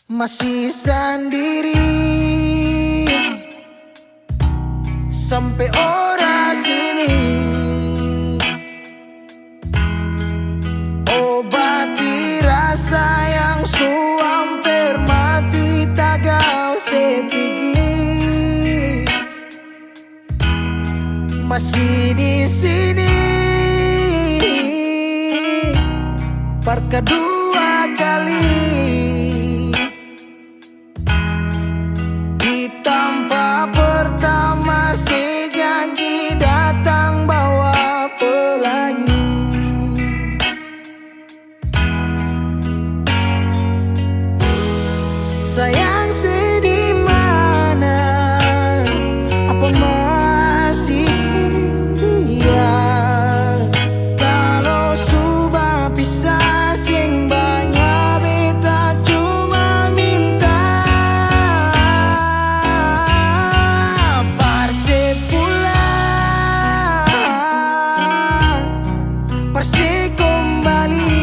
Masih sendiri sampai ora sini, obati rasa yang suamper mati tagal sepigi. Masih di sini par kedua kali. Pertama si janji datang bawa pelangi. Sayang sedih mana, apa masih ya? Kalau sudah pisah sing banyak beta cuma minta Persi kembali,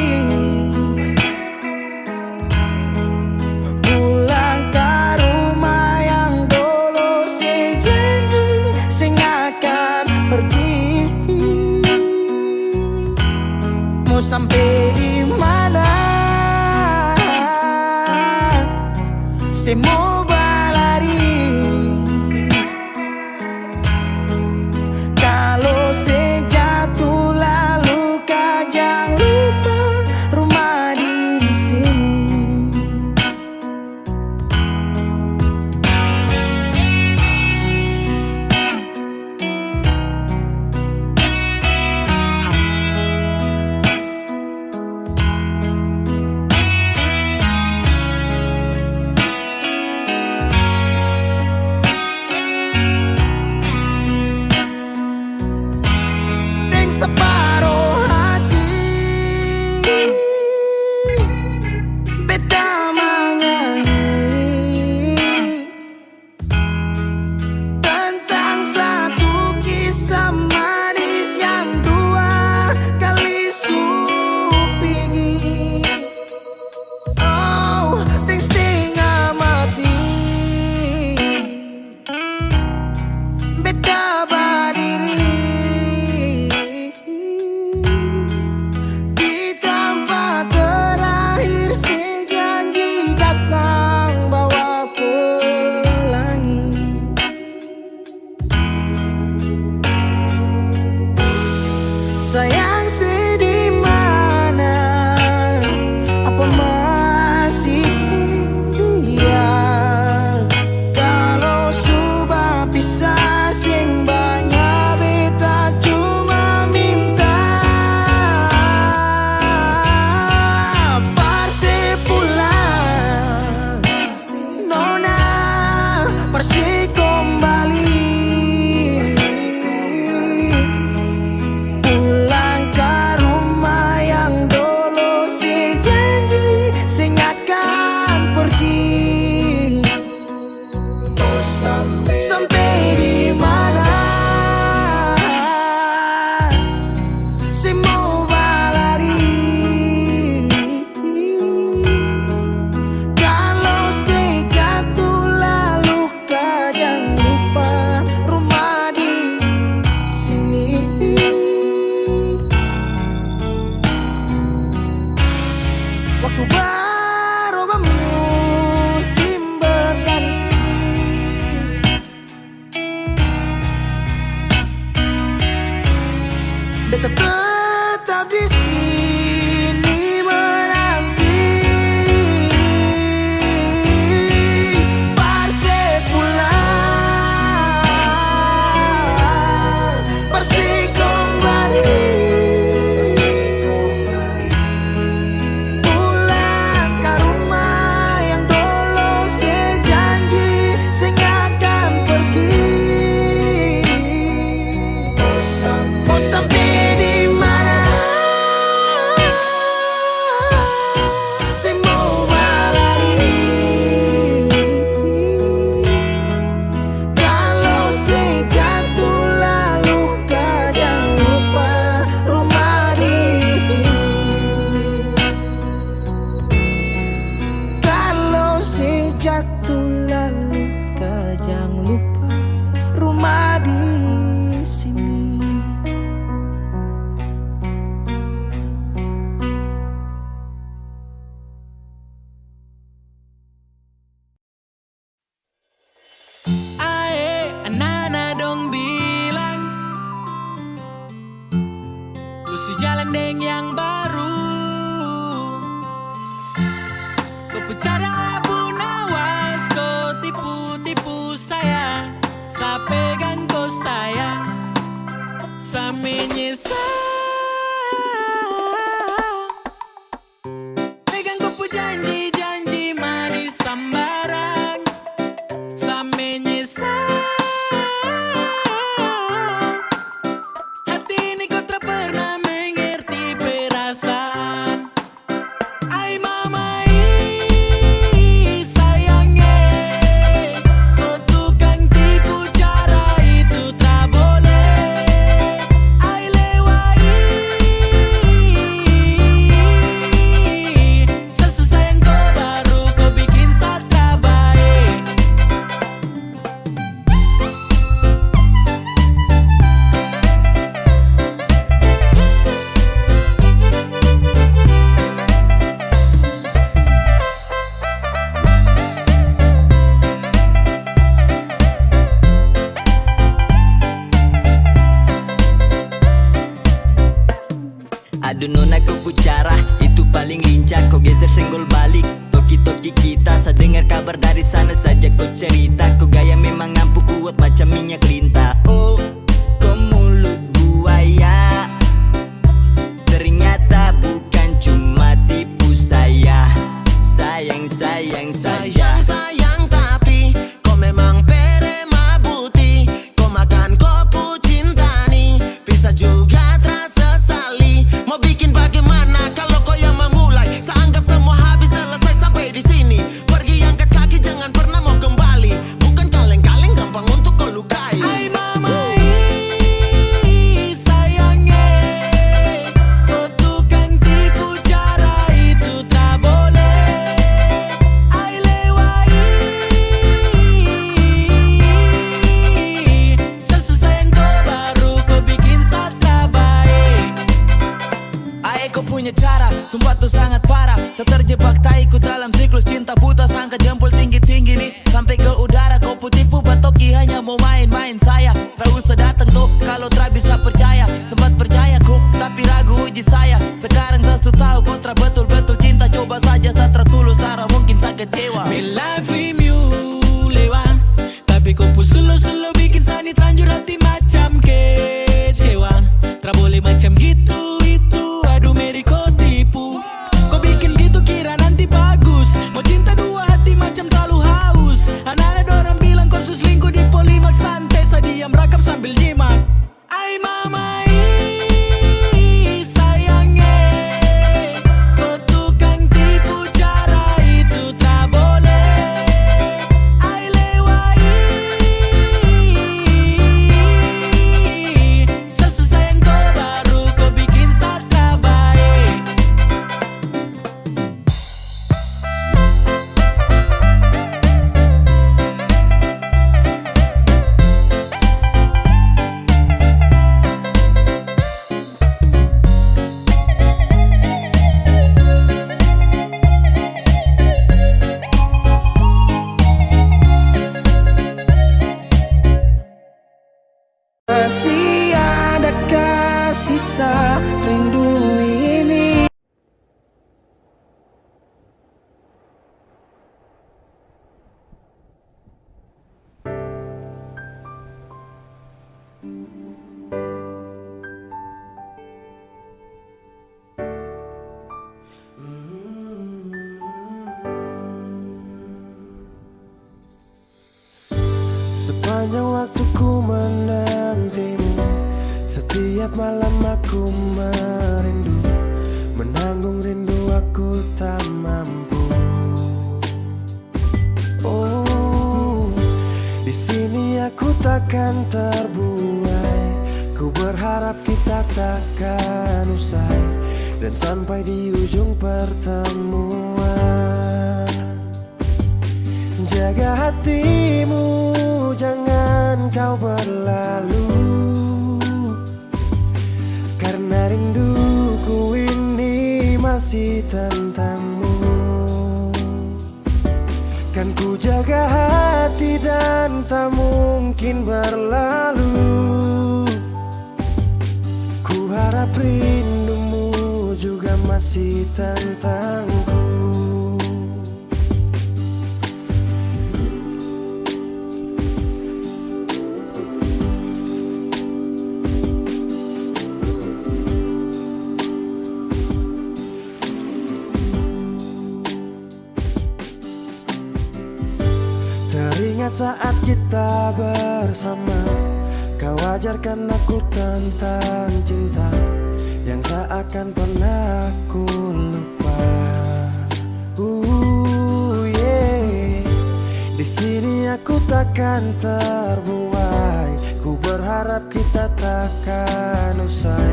pulang ke rumah yang dulu sejanji sing akan pergi. Mau sampai di mana? Semua berlari. Kalau sejatuh lalu jangan lupa rumah di sini. Deng separuh hati beta menyanyi tentang satu kisah manis yang dua kali supingi. Oh, deng setengah mati beta berdiri di tempat terakhir sejanji datang bawa pelangi. Sayang sedih mana, apa masih ya? Kalau sudah pisah sing banyak beta cuma minta Persi pulang, nona Persi kembali. Pulang ke rumah yang dulu sejanji sing akan pergi. Sampai di mana semua berlari. Kalau sejatuh lalu jangan lupa rumah di sini. Waktu berubah musim berganti, beta tetap di sini menanti Persi pulang, Persi kembali. Pulang ke rumah yang dulu sejanji sing akan pergi. Mau sampai di mana? Ku jalan deng yang baru. Kau bicara pun awas, kau tipu-tipu saya. Saya pegang kau sayang, saya menyesal. Pegang kau pu janji-janji manis sambarang, saya menyesal. Hati ini kau tak pernah mengerti perasaan. Ai mamai sayangnya, kau tukang tipu, cara itu tak boleh. Ai lewai, sesayang kau baru kau bikin satra baik. Aduh nona kau pucara, itu paling lincah. Kau geser senggol balik, toki-toki kita. Saya dengar kabar dari sana saja kau cerita. Kau gaya memang ampuh kuat macam minyak lintah. Oh, kau mulut buaya, ternyata bukan cuma tipu saya. Sayang, sayang saja. Sayang tapi kau memang perema buti. Kau makan kopu cinta nih, bisa juga terasa sali. Mau bikin bagaimana kalau kau yang memulai? Saya anggap semua habis selesai sampai di sini. Pergi angkat kaki jangan pernah mau kembali. Bukan kaleng-kaleng gampang untuk kau lukai. Ai mamai sayangnya, kau tukang tipu, cara itu tak boleh. Ai lewai, sesayang kau baru kau bikin satra baik. Ae kau punya cara, sumpah tuh sangat parah. Saya terjebak taiku dalam siklus cinta buta. Sangka jempol tinggi-tinggi nih sampai ke udara. Kau tipu batoki hanya mau main-main saya. Tak usah datang tuh kalau tak bisa percaya. Sempat percaya kok tapi ragu uji saya. Sekarang saya sudah tahu kau tak betul-betul cinta. Coba saja saya tertulus, tak mungkin saya kecewa. Me love you lewat, tapi kau pun selalu bikin sani terlanjur hati macam kecewa. Tak boleh macam gitu itu, aduh Mary kau tipu. Kau bikin gitu kira nanti bagus. Mau cinta dua hati macam terlalu haus. Anak-anak dorang bilang kau selingkuh di Polimak. Santai saya diam rakap sambil nyimak. Ai mamai sayangnya, kau tukang tipu, cara itu tak boleh. Ai lewai, sesayang kau baru kau bikin satra baik. Masih adakah sisa rindu ini? Sepanjang waktu ku menantimu, setiap malam aku merindu. Menanggung rindu aku tak mampu. Oh, di sini aku takkan terbuai. Ku berharap kita takkan usai dan sampai di ujung pertemuan. Jaga hatimu, jangan kau berlalu, karena rinduku ini masih tentangmu. Kan ku jaga hati dan tak mungkin berlalu. Ku harap rindumu juga masih tentangku. Teringat saat kita bersama, kau ajarkan aku tentang cinta yang tak akan pernah ku lupa. Yeah. Di sini aku takkan terbuai, ku berharap kita takkan usai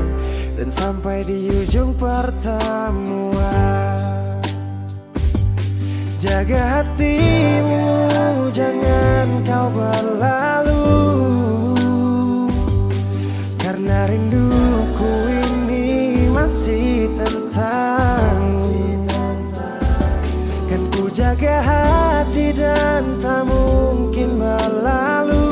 dan sampai di ujung pertemuan. Jaga hatimu, jangan kau berlalu, karena rinduku ini masih tentangmu. Kan ku jaga hati dan tak mungkin berlalu.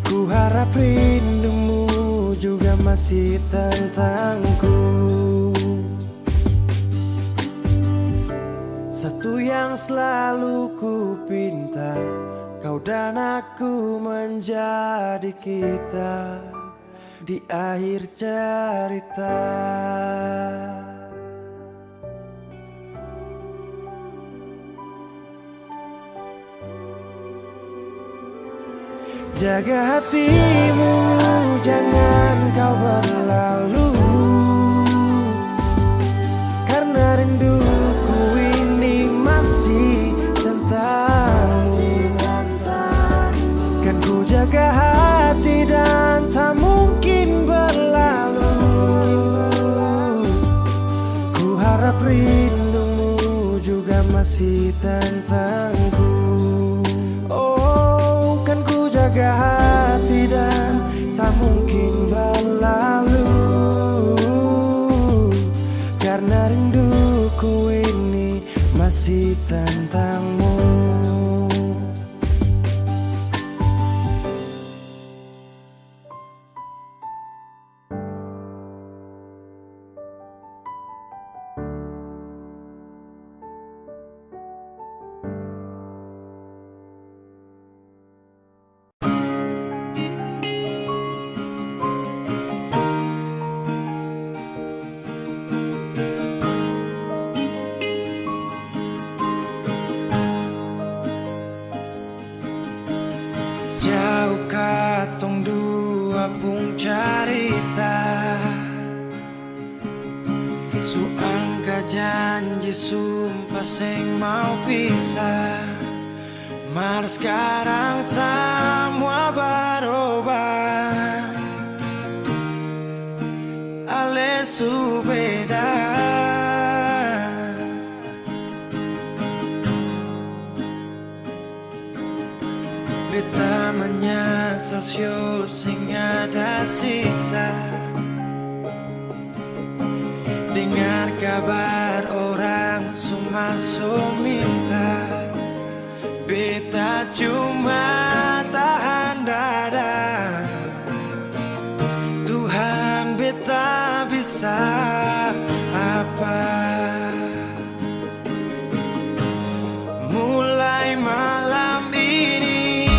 Ku harap rindumu juga masih tentangku. Satu yang selalu ku pinta, kau dan aku menjadi kita di akhir cerita. Jaga hatimu, jangan kau berlalu, karena rinduku ini masih tentangmu. Kan ku jaga hati dan tak mungkin berlalu. Ku harap rindumu juga masih tentangku. Oh, kan ku jaga hati dan tak mungkin berlalu, karena rinduku ini masih tentangmu. Jauh katong dua pung carita, suangka janji sumpah seng mau pisah. Mar sekarang semua berubah, ale su beda. Beta menyesal sio sing ada sisa, dengar kabar orang sumasuk minta. Beta cuma tahan dada, Tuhan beta bisa apa. Mulai malam ini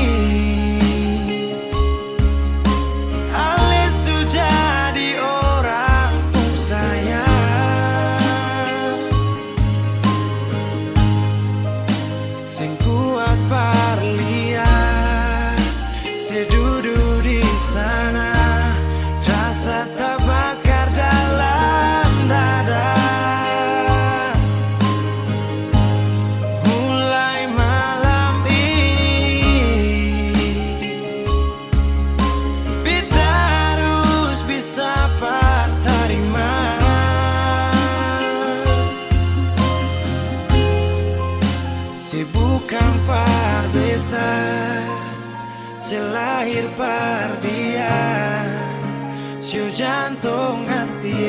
Ale su jadi orang pun sayang, sing kuat parlihat sedudu di sana, rasa terbakar dalam dada. Mulai malam ini beta harus bisa terima. Se bukan par beta, se lahir par dia, sio jantung hati.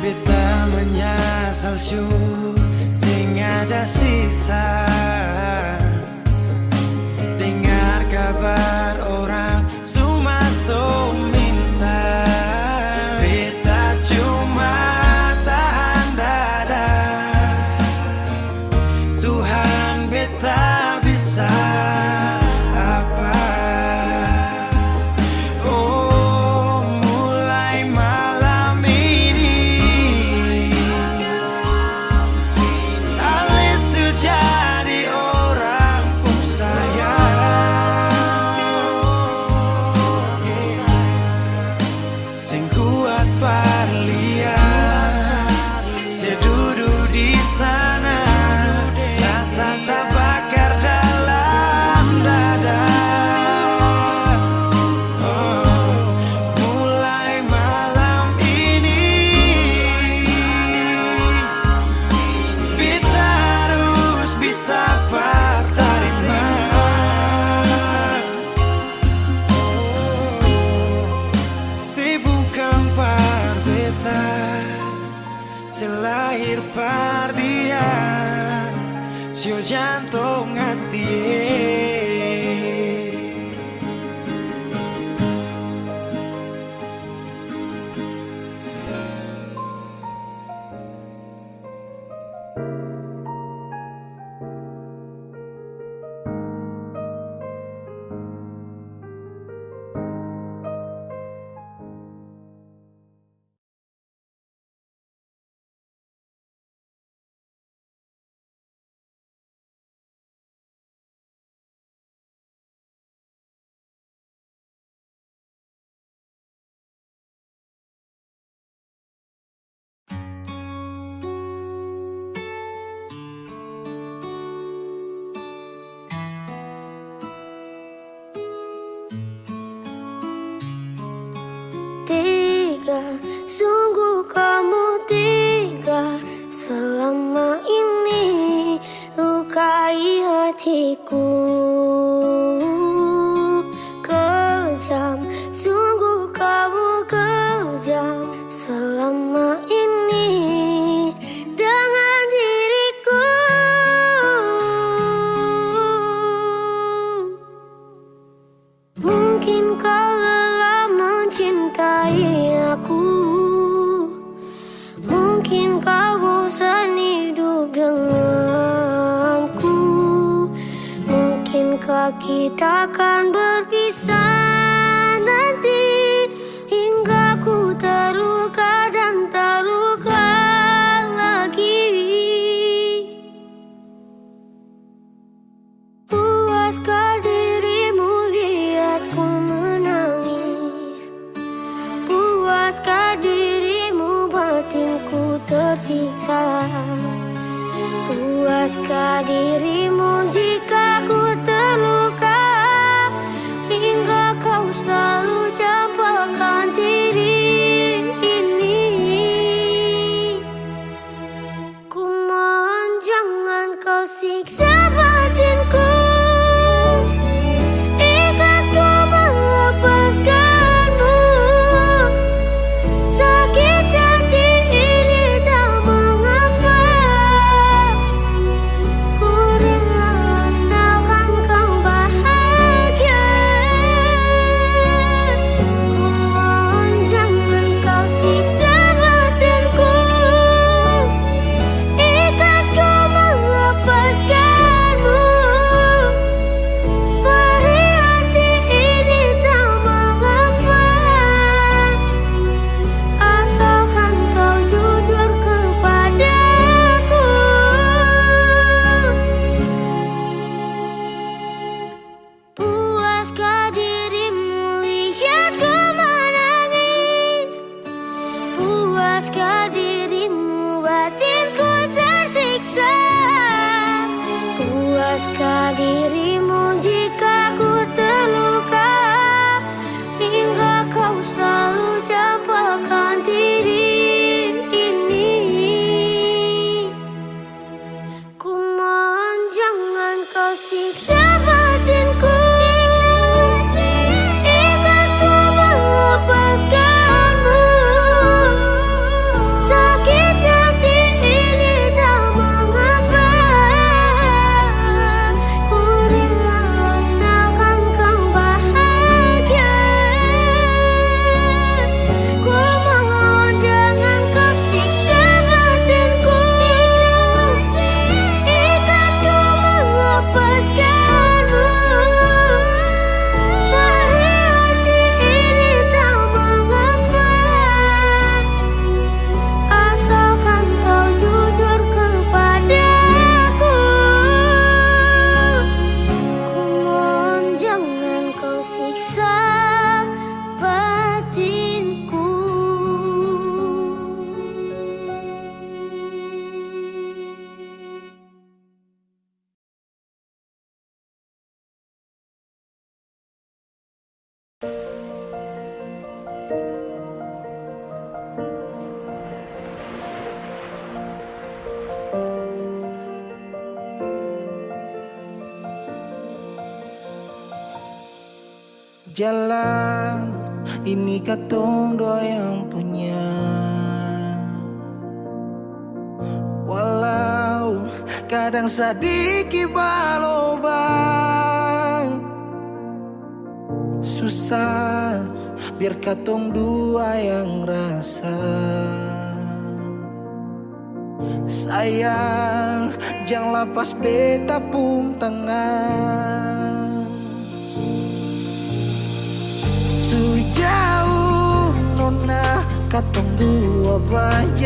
Beta menyesal sio sing ada sisa. Dengar kabar orang cuma minta, beta cuma tahan dada. Tuhan beta bisa apa? Oh, mulai malam ini Ale jadi orang sayang. Sing kuat parlian, saya duduk di sana, rasa tak bakar dalam dada. Oh, mulai malam ini kita harus bisa berterima. Si bukan par beta, si lahir par dia, si jantung hati. Tega, sungguh kamu tega. Selama ini lukai hatiku. Kejam, sungguh kamu kejam. Selama ini dengan diriku. Mungkin kau lelah mencintai aku. Mungkin kau bosan hidup denganku. Mungkinkah kita akan berpisah nanti, hingga ku terluka dan terluka lagi. Puaskah dirimu lihatku menangis? Puaskah dirimu batinku tersiksa? Puaskah dirimu jika ku terluka, hingga kau selalu campakkan diri ini? Ku mohon jangan kau siksa batinku. Ikhlas ku melepaskanmu. Sakit hati ini tak mengapa. Ku rela asalkan kau bahagia. Ku mohon jangan kau siksa batinku. Ikhlas ku melepaskanmu. Perih hati ini tak mengapa. Asalkan kau jujur kepadaku. Puaskah dirimu lihatku menangis? Puaskah dirimu batinku tersiksa? Puaskah dirimu jika ku terluka, hingga kau selalu campakkan diri ini? Ku mohon jangan kau siksa batinku. Ikhlas ku melepaskanmu. Sakit hati ini tak mengapa. Jalan ini katong dua yang punya. Walau kadang sedikit balobang, susah biar katong dua yang rasa. Sayang jangan lepas beta pun tangan. Sejauh nona katong dua berjalan,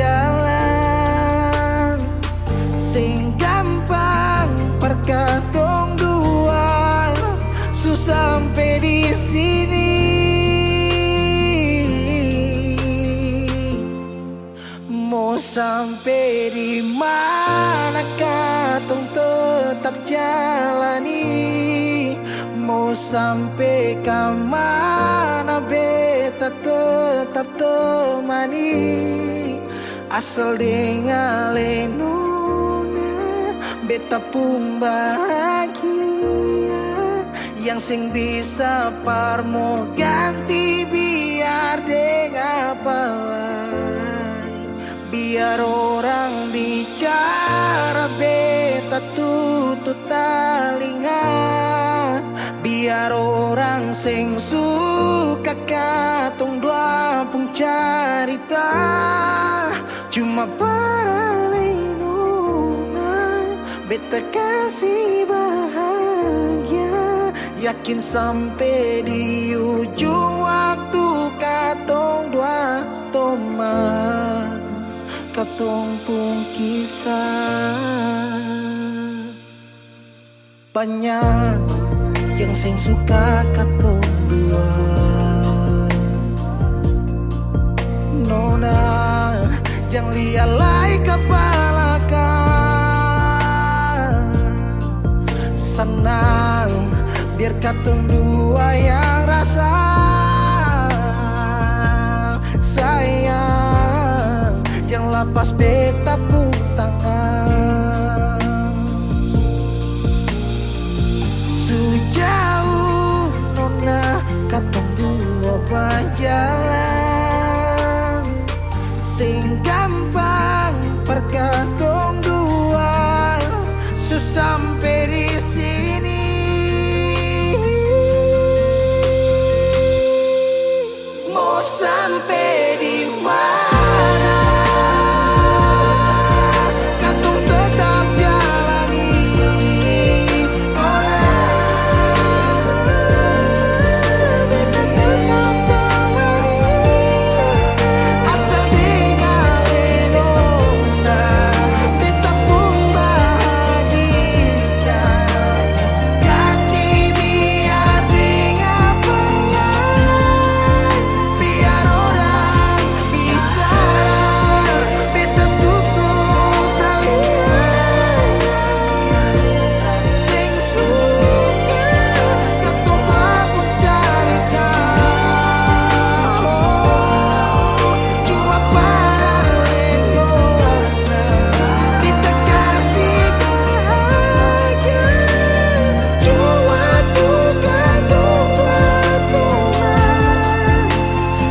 sing gampang perkatong dua susah sampai di sini. Mau sampai di mana katong tetap jalani, mau sampai ke mana beta tetap temani. Asal dengar nona beta pun bahagia, yang sing bisa parmo ganti biar dengar palai. Biar orang bicara beta tutup telinga, biar orang sing suka katong dua pun carita. Cuma para nona beta kasih bahagia, yakin sampai di ujung waktu katong dua tomat katong pun kisah. Banyak yang sing suka katong dua, nona jangan lihat lai kepala kan. Senang biar katong dua yang rasa. Sayang jangan lepas beta pun tangan. Sejauh nona katong dua berjalan, sing gampang perkatong dua susah sampai di sini. Mau sampai di mana katong tetap jalani. Oh asal dengar nona beta pun bahagia, ganti biar dengar palai. Biar orang bicara beta tutup telinga, sing suka katong pun carita. Cuma para nona beta kasih bahagia, cuma bukan buat teman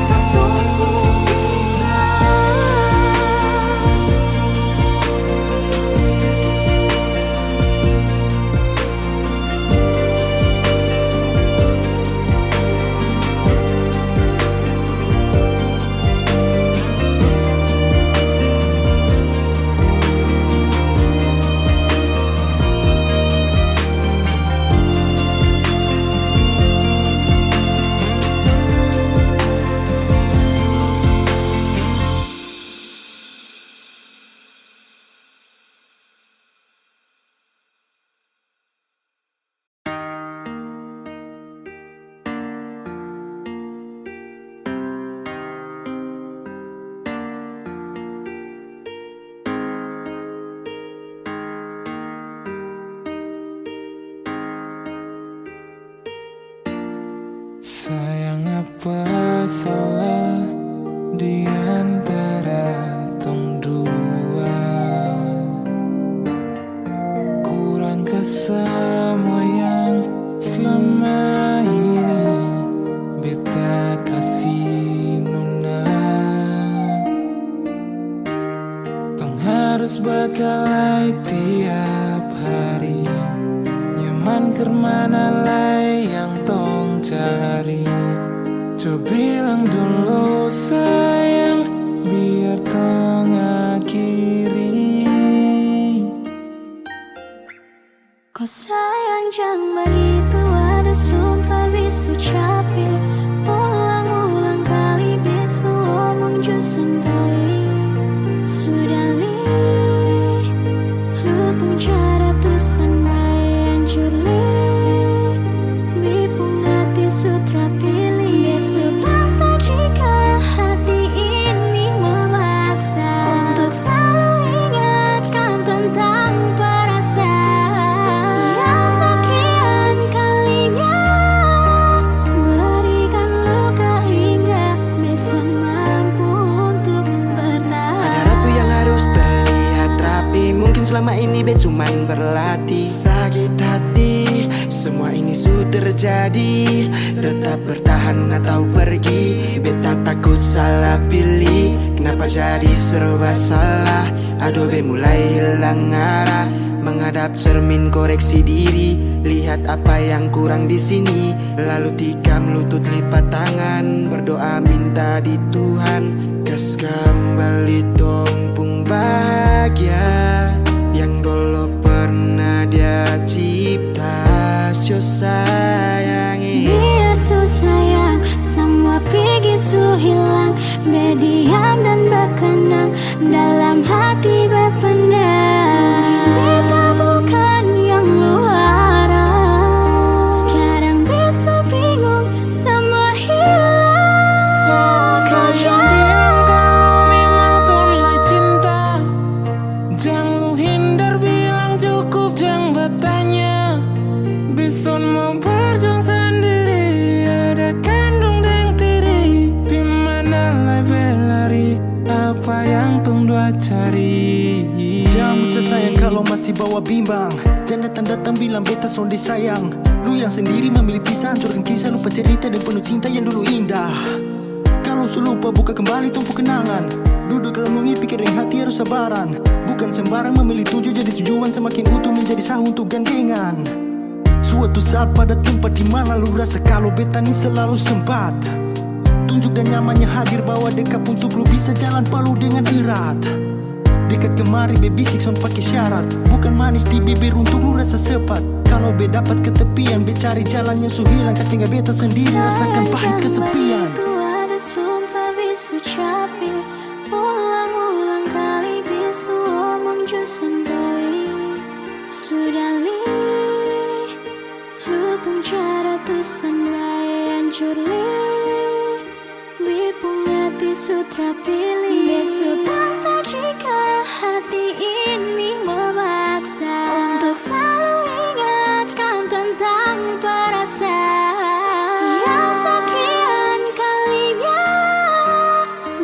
katong pun kisah. Sayang apa salah di antara tong dua, kurang ke semua yang selama ini manalah yang tong cari? Coba bilang dulu sayang, biar tong akhiri. Kau sayang jangan begitu, ada sumpah bisu capek. Ulang-ulang kali bisu omong jo santoi. Sudah li lupung cara tusan mai hancur li. Bipung hati sutra pilih. Besok paksa jika hati ini memaksa untuk selalu ingatkan tentang perasaan yang sekian kalinya berikan luka hingga besok mampu untuk bertahan. Ada rapi yang harus terlihat rapi, mungkin selama ini be cuman berlatih. Sakit hati, semua ini sudah terjadi. Tetap bertahan atau pergi, be tak takut salah pilih. Kenapa jadi serba salah? Aduh be mulai hilang arah. Menghadap cermin koreksi diri, lihat apa yang kurang di sini. Lalu tikam lutut lipat tangan, berdoa minta di Tuhan. Kas kembali tompung bahagia yang dulu pernah dia cipta. Sio sayangi, Biar su sayang, semua pergi su hilang. Berdiam dan berkenang, dalam hati berpendam. Kita bukan yang luar. Sekarang bisa bingung, semua hilang Sayang saja. bilang kau memang soleh cinta, jangan lu hindar bilang cukup jangan bertanya. Bison mau berjuang sendiri, ada kandung dan tiri. Dimana lah berlari, apa yang tung dua cari. Jangan ucap sayang kalau masih bawa bimbang. Jangan datang-datang bilang beta sonde sayang. Lu yang sendiri memilih pisah, hancurkan kisah, lupa cerita dan penuh cinta yang dulu indah. Kalau su lupa buka kembali tumpu kenangan. Duduk renungi pikirin hati harus sabaran. Bukan sembarang memilih tujuh jadi tujuan, semakin utuh menjadi sah untuk gandengan. Suatu saat pada tempat di mana lu rasa kalau beta ni selalu sempat. Tunjuk dan nyamannya hadir bawa dekat untuk lu bisa jalan palu dengan erat. Dekat kemari baby six on pakai syarat, bukan manis di bibir untuk lu rasa sepat. Kalau be dapat ketepian, be cari jalan yang su hilang. Kas tinggal beta sendiri rasakan pahit kesepian. Itu ada sumpah bisu capek. Ulang-ulang kali bisu omong jo santoi. Sudah li lupung cara tusan mai hancur li. Bipung hati sutra pilih. Besok paksa jika hati ini memaksa untuk selalu ingatkan tentang perasaan yang sekian kalinya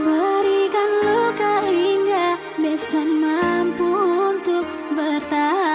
berikan luka hingga besok mampu untuk bertahan.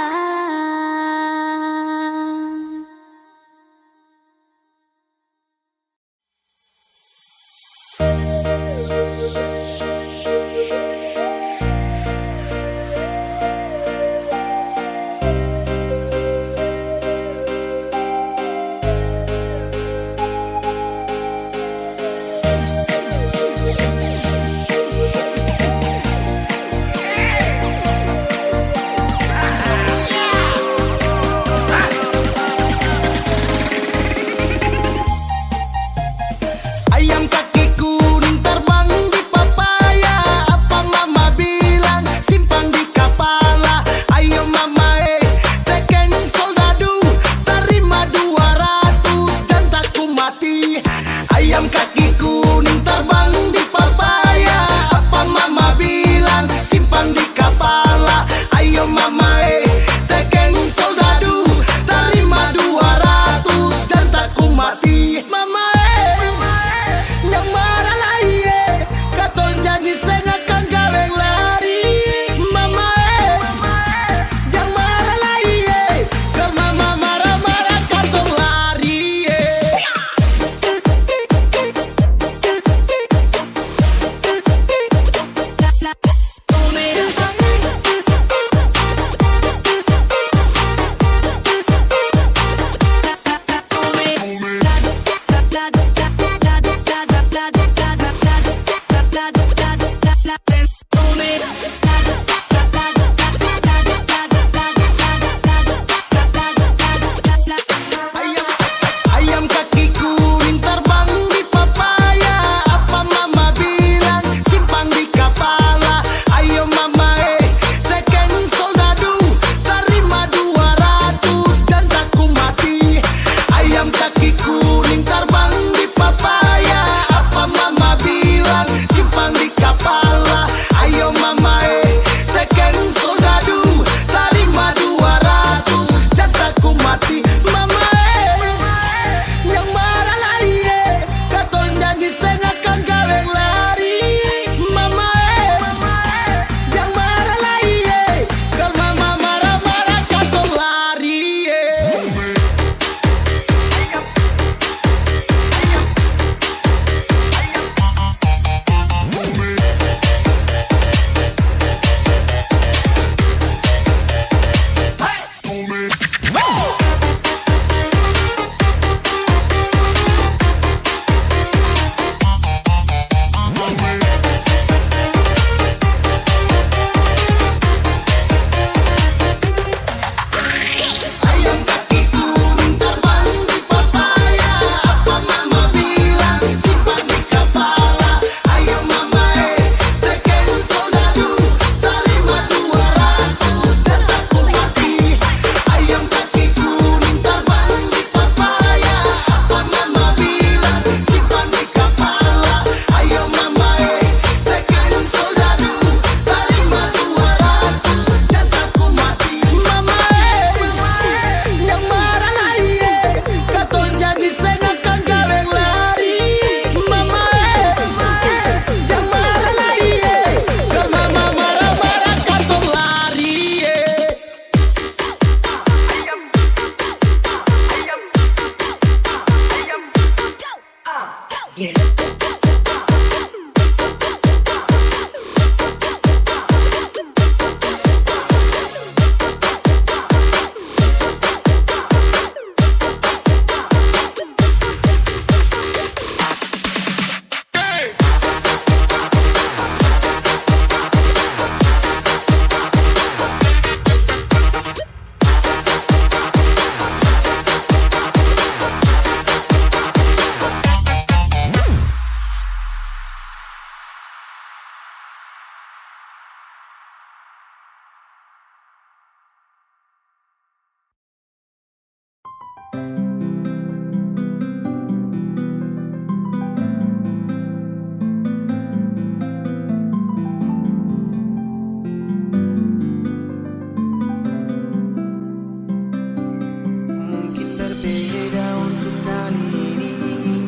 Mungkin berbeda untuk kali ini,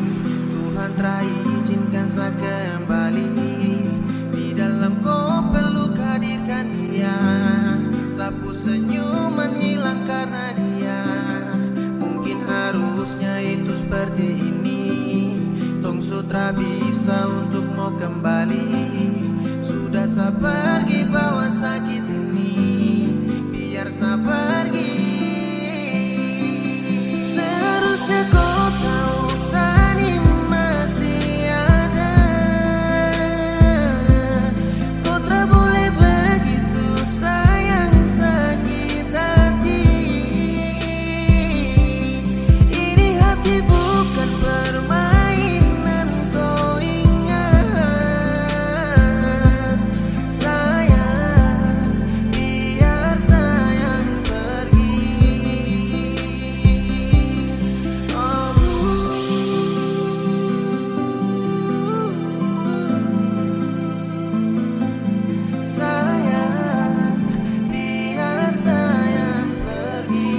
Tuhan telah izinkan saya kembali. Di dalam kau peluk hadirkan dia, sapu senyuman hilang karena dia. Mungkin harusnya itu seperti ini, tong sutra bisa untuk mau kembali. Sudah saya pergi bawa sakit ini, biar saya pergi. Seharusnya kau tahu Sani masih ada. Kau tak boleh begitu sayang sakit hati. Ini hati bukan permainan, kau ingat. Sayang, biar sayang pergi. Sayang, biar sayang pergi.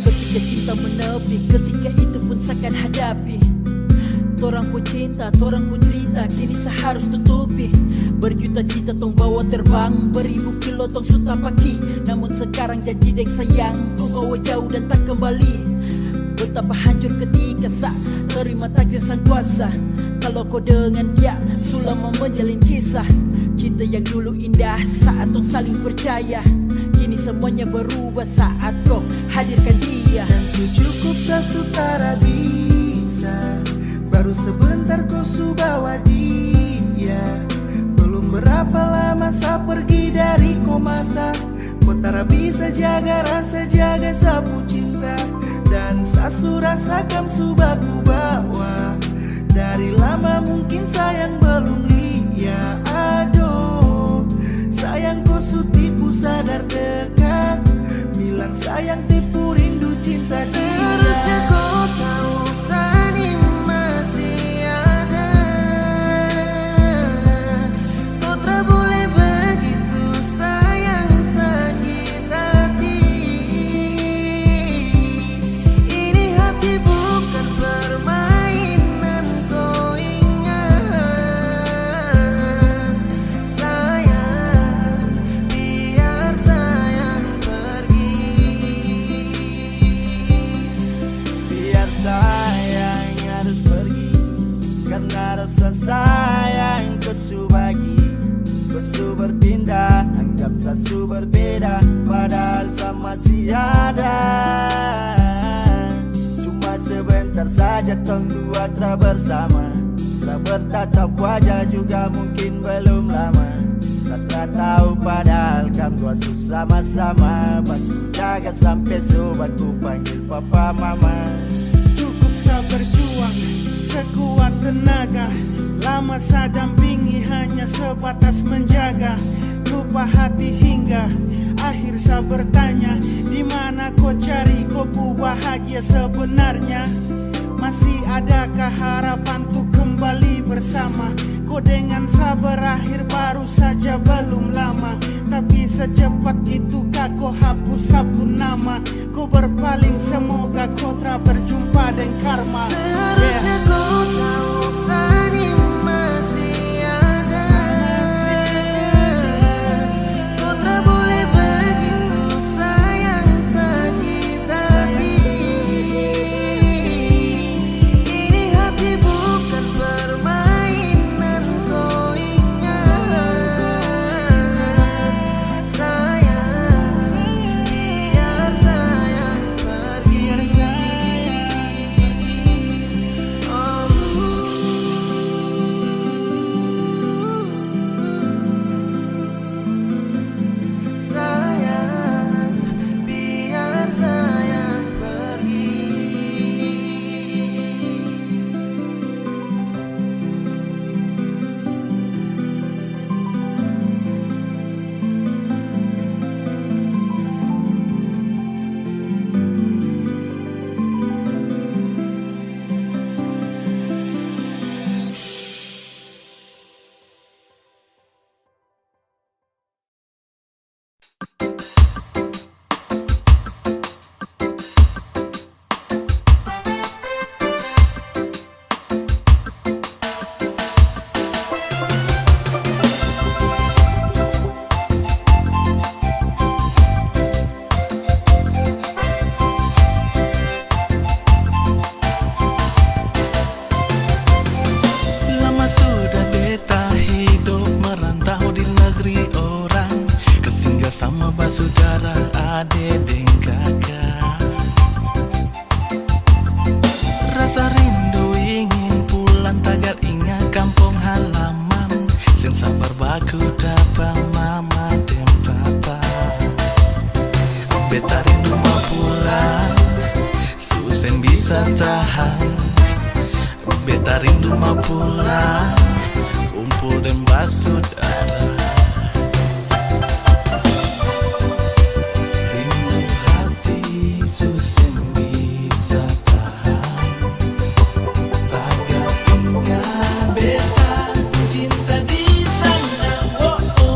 Ketika cinta menepi, ketika itu pun seakan hadapi. Torang pun cinta, torang pun cerita, kini seharus tutupi. Berjuta-juta tong bawa terbang, beribu kilo tong suta paki. Namun sekarang janji deng sayang, kau bawa jauh dan tak kembali. Betapa hancur ketika sak terima takdir sang kuasa. Kalau kau dengan dia, selama menjalin kisah cinta yang dulu indah saat tong saling percaya. Kini semuanya berubah saat kau hadirkan dia. Cukup sesutara bisa, baru sebentar kau bawa dia. Belum berapa lama saya pergi dari kau mata. Kau tak bisa jaga rasa, jaga sapu cinta. Dan sasu rasakan subah ku bawa. Dari lama mungkin sayang belum lihat. Aduh, sayang kau tipu sadar dekat. Bilang sayang tipu rindu cinta dia. Seharusnya kau tahu Sani masih ada. Kau tak boleh begitu sayang sakit hati. Ini hati bukan permainan, kau ingat. Sayang, biar sayang pergi. Biar sayang harus pergi, karena rasa sayang kau bagi. Kau bertindak, anggap saya berbeda, padahal saya masih ada. Cuma sebentar saja tong dua telah bersama. Telah bertatap wajah juga mungkin belum lama. Tak tahu padahal kami dua sama-sama. Bantu jaga sampai sobat ku panggil papa mama. Cukup saya berjuang sekuat tenaga. Lama saya dampingi hanya sebatas menjaga. Lupa hati hingga akhir saya bertanya, di mana kau cari kau bahagia sebenarnya? Masih adakah harapan untuk kembali bersama? Kau dengan saya berakhir baru saja belum lama. Tapi secepat itukah kau hapus sabun nama? Kau berpaling semoga kau tak berjumpa dengan karma. Seharusnya kau tahu Sani masih ada. Kau tak boleh begitu sayang sakit hati. rindu mau pulang, Susen bisa tahan. Beta rindu mau pulang, kumpul dan basudara. Rindu hati Susen bisa tahan. Tagal tinggal beta cinta di sana.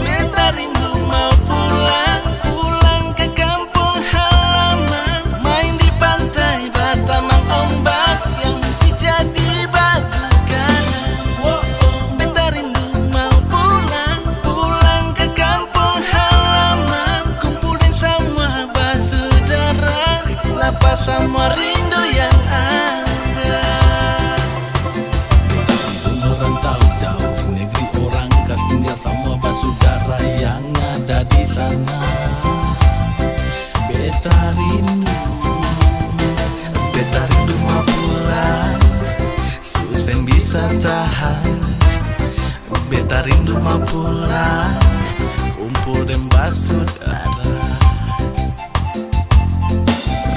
Beta rindu mau pulang, pulang ke kampung halaman. Main di pantai Batamang, ombak yang pijat di batu karang. Beta rindu mau pulang, pulang ke kampung halaman. Kumpulin semua basudara, lepas semua rindu yang ada. Merantau jauh di negeri orang, kas tinggal semua basudara yang ada di sana. Beta rindu mau pulang, Susen bisa tahan. Beta rindu mau pulang, kumpul dan basudara.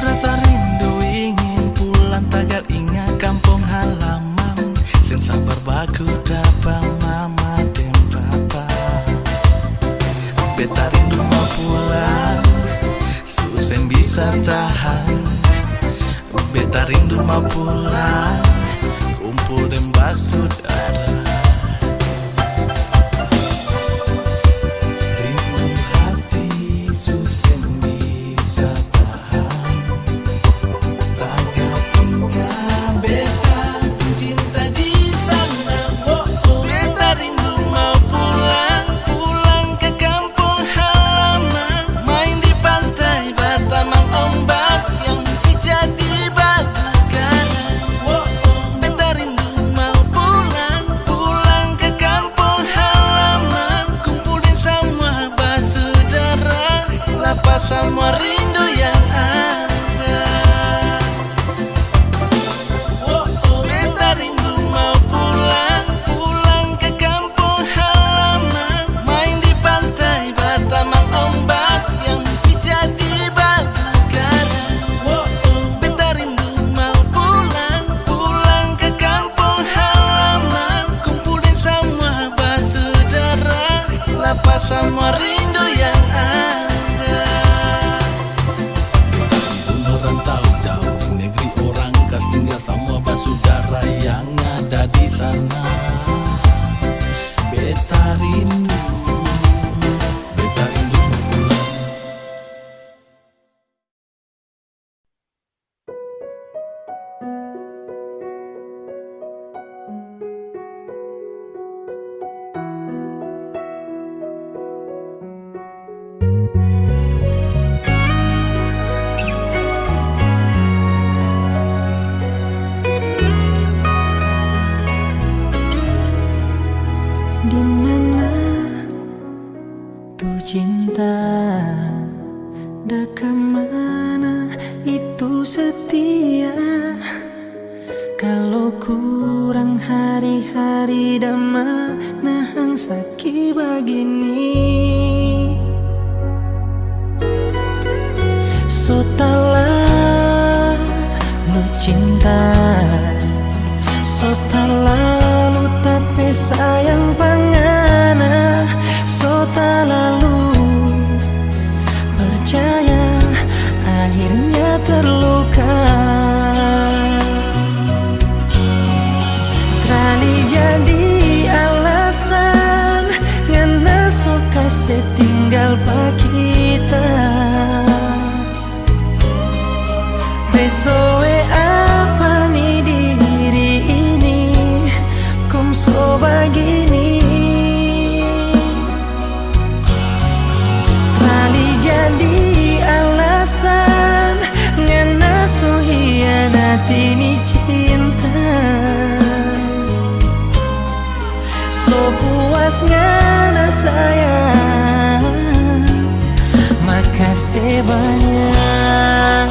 Rasa rindu ingin pulang, tagal ingat kampung halaman. Sen sabar baku dapat mama dan papa. Beta rindu mau pulang, Susen bisa tahan. Beta rindu mau pulang, kumpul dan basudara. Rindu hati Susen bisa tahan. Tagal tinggal beta cinta di sana. Beta rindu mau pulang, pulang ke kampung halaman. Main di pantai Batamang, ombak yang pijat di batu karang. Beta rindu mau pulang, pulang ke kampung halaman. Kumpulin semua basudara, lepas semua rindu yang ada. Beta rindu mau pulang, pulang ke kampung halaman. Main di pantai Batamang, ombak yang pijat di batu karang. Beta rindu mau pulang, pulang ke kampung halaman. Kumpulin semua basudara, lepas semua rindu yang ada. Merantau jauh di negeri orang, kas tinggal semua basudara yang ada di sana. Beta rindu mau pulang. Di mana tuh cinta, dah mana itu setia. Kalau kurang hari-hari dama nahang sakit begini. So talah lu cinta, so talah lu tapi sayang pangana. So lalu percaya akhirnya terluka. Trali jadi alasan ngana suka setinggal pak kita. Besoe apa nih diri ini kom so begini. Trali jadi alasan ngana so hianati ni cinta. So puasnya na sayang, makasih banyak.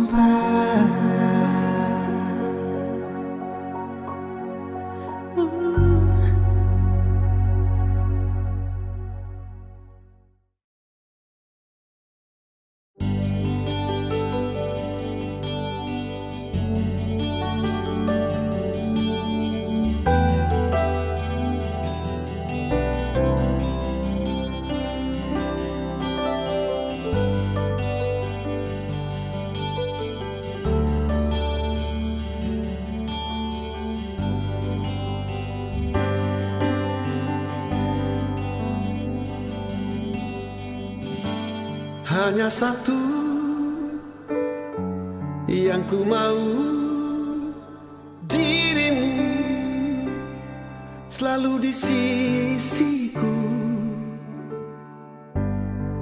sumpah. Hanya satu yang ku mau, dirimu selalu di sisiku,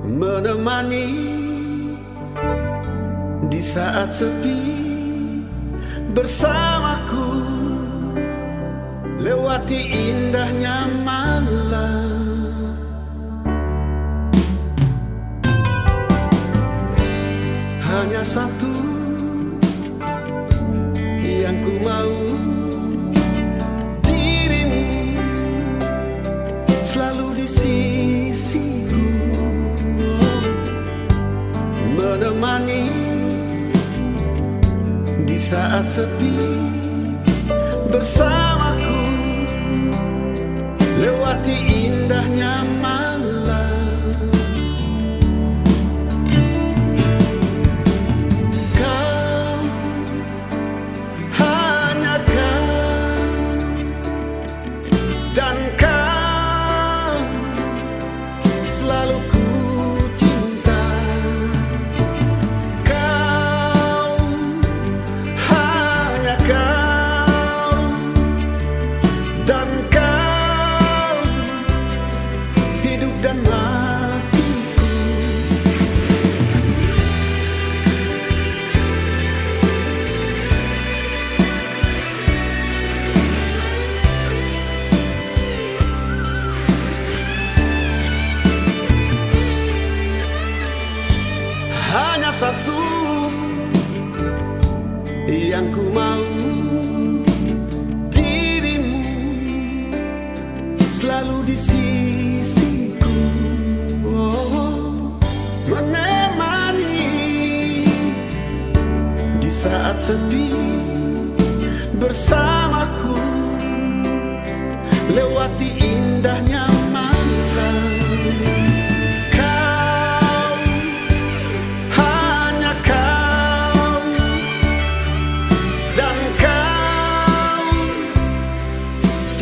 menemani di saat sepi, bersamaku lewati indahnya malam. Hanya satu yang ku mau, dirimu selalu di sisiku, menemani di saat sepi, bersamaku lewati indahnya malam. Dan kau selalu ku cinta. Kau, hanya kau. Dan kau, hidup dan matiku. Hanya satu yang ku mau, dirimu selalu di sisiku, menemani di saat sepi, bersamaku lewati indahnya malam.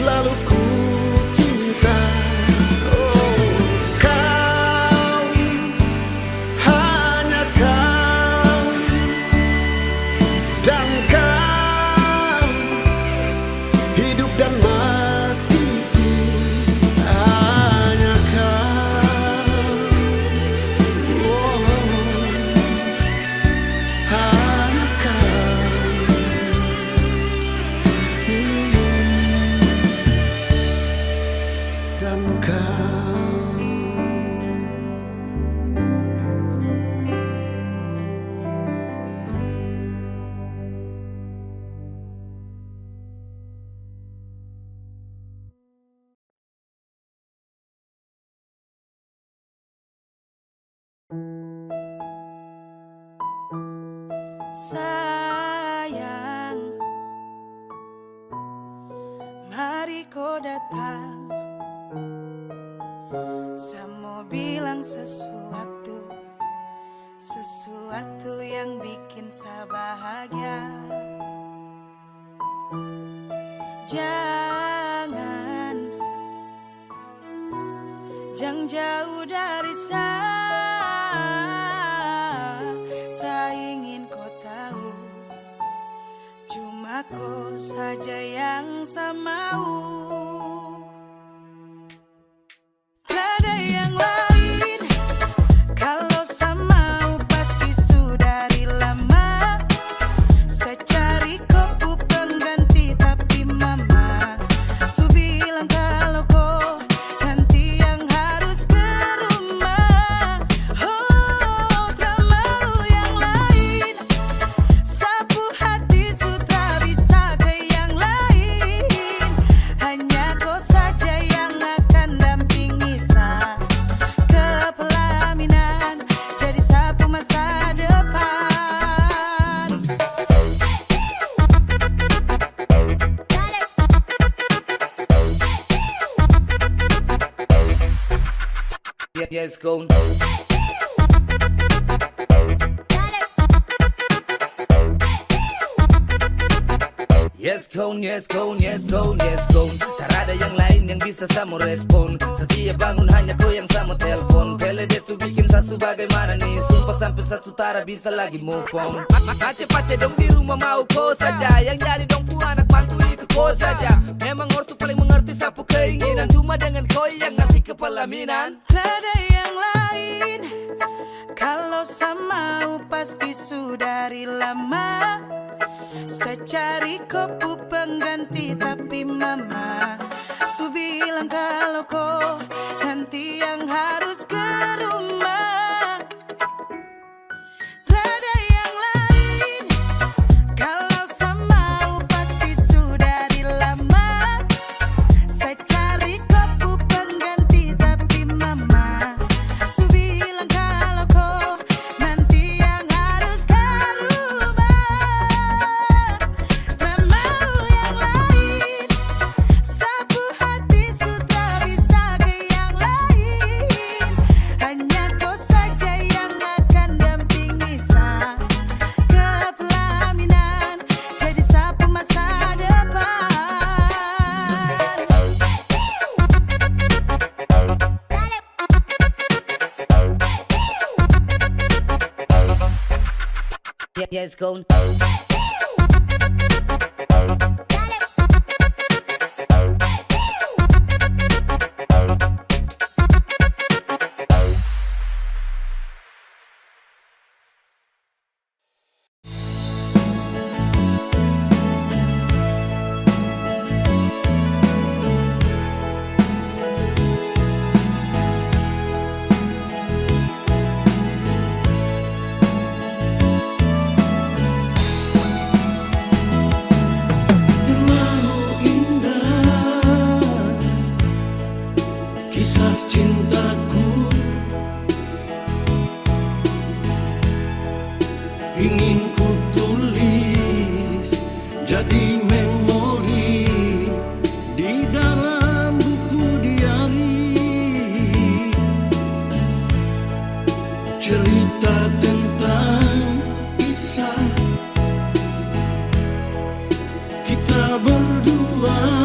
Selalu ku cinta. Oh, kau, hanya kau. Dan kau, hidup dan matiku. Hanya kau. Oh, hanya kau. Dan kau. Sayang, mari kau datang. Saya mau bilang sesuatu yang bikin saya bahagia. Jangan jauh dari saya ingin kau tahu, cuma kau saja yang saya mau. Ada yang lain, kalau saya mau pasti sudah dari lama. Saya cari kopu pengganti tapi mama su bilang kalau kau nanti yang harus ke rumah. Oh, tak mau yang lain, yes, go. Yes, go, yes, go, yes, go, yes, go. Tak ada yang lain yang bisa sama respon. Setiap bangun hanya kau yang sama telepon. Pele desu bikin sasu bagaimana nih. Sumpah sampai sasu tara bisa lagi move on. Pace-pace dong di rumah mau kau saja. Yang jadi dong pu anak mantu itu kau saja. Memang ortu paling mengerti sapu keinginan. Cuma dengan kau yang nanti kepelaminan. Ada yang lain. Kalau sama pasti sudah dari lama. Saya cari kopu pengganti tapi mama Su bilang kalau kau nanti yang harus ke rumah. Tak ada yang lain. Kalau sama pasti sudah dari lama. Saya cari kopu pengganti tapi mama Su bilang kalau kau nanti yang harus ke rumah. Yes, go. Ingin ku tulis jadi memori di dalam buku diari, cerita tentang kisah kita berdua.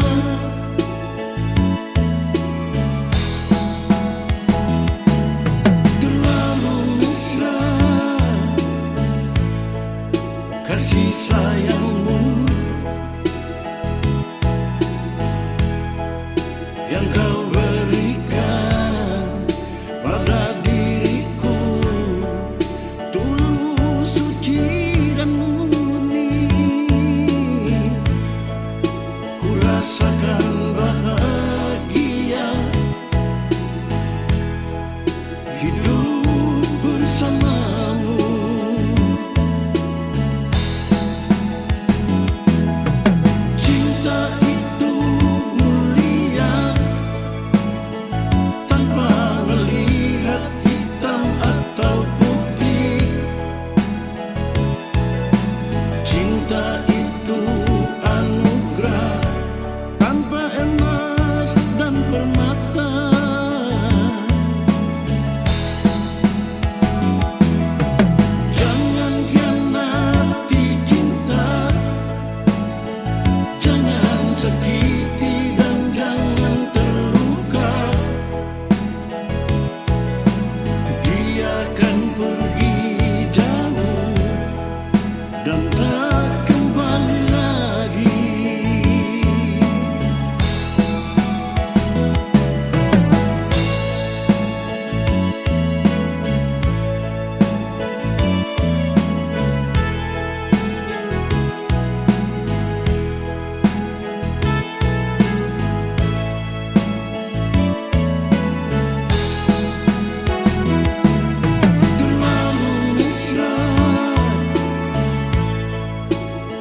Kasih sayangmu yang kau berikan pada diriku, tulus, suci dan murni. Ku rasakan bahagia hidup bersamamu.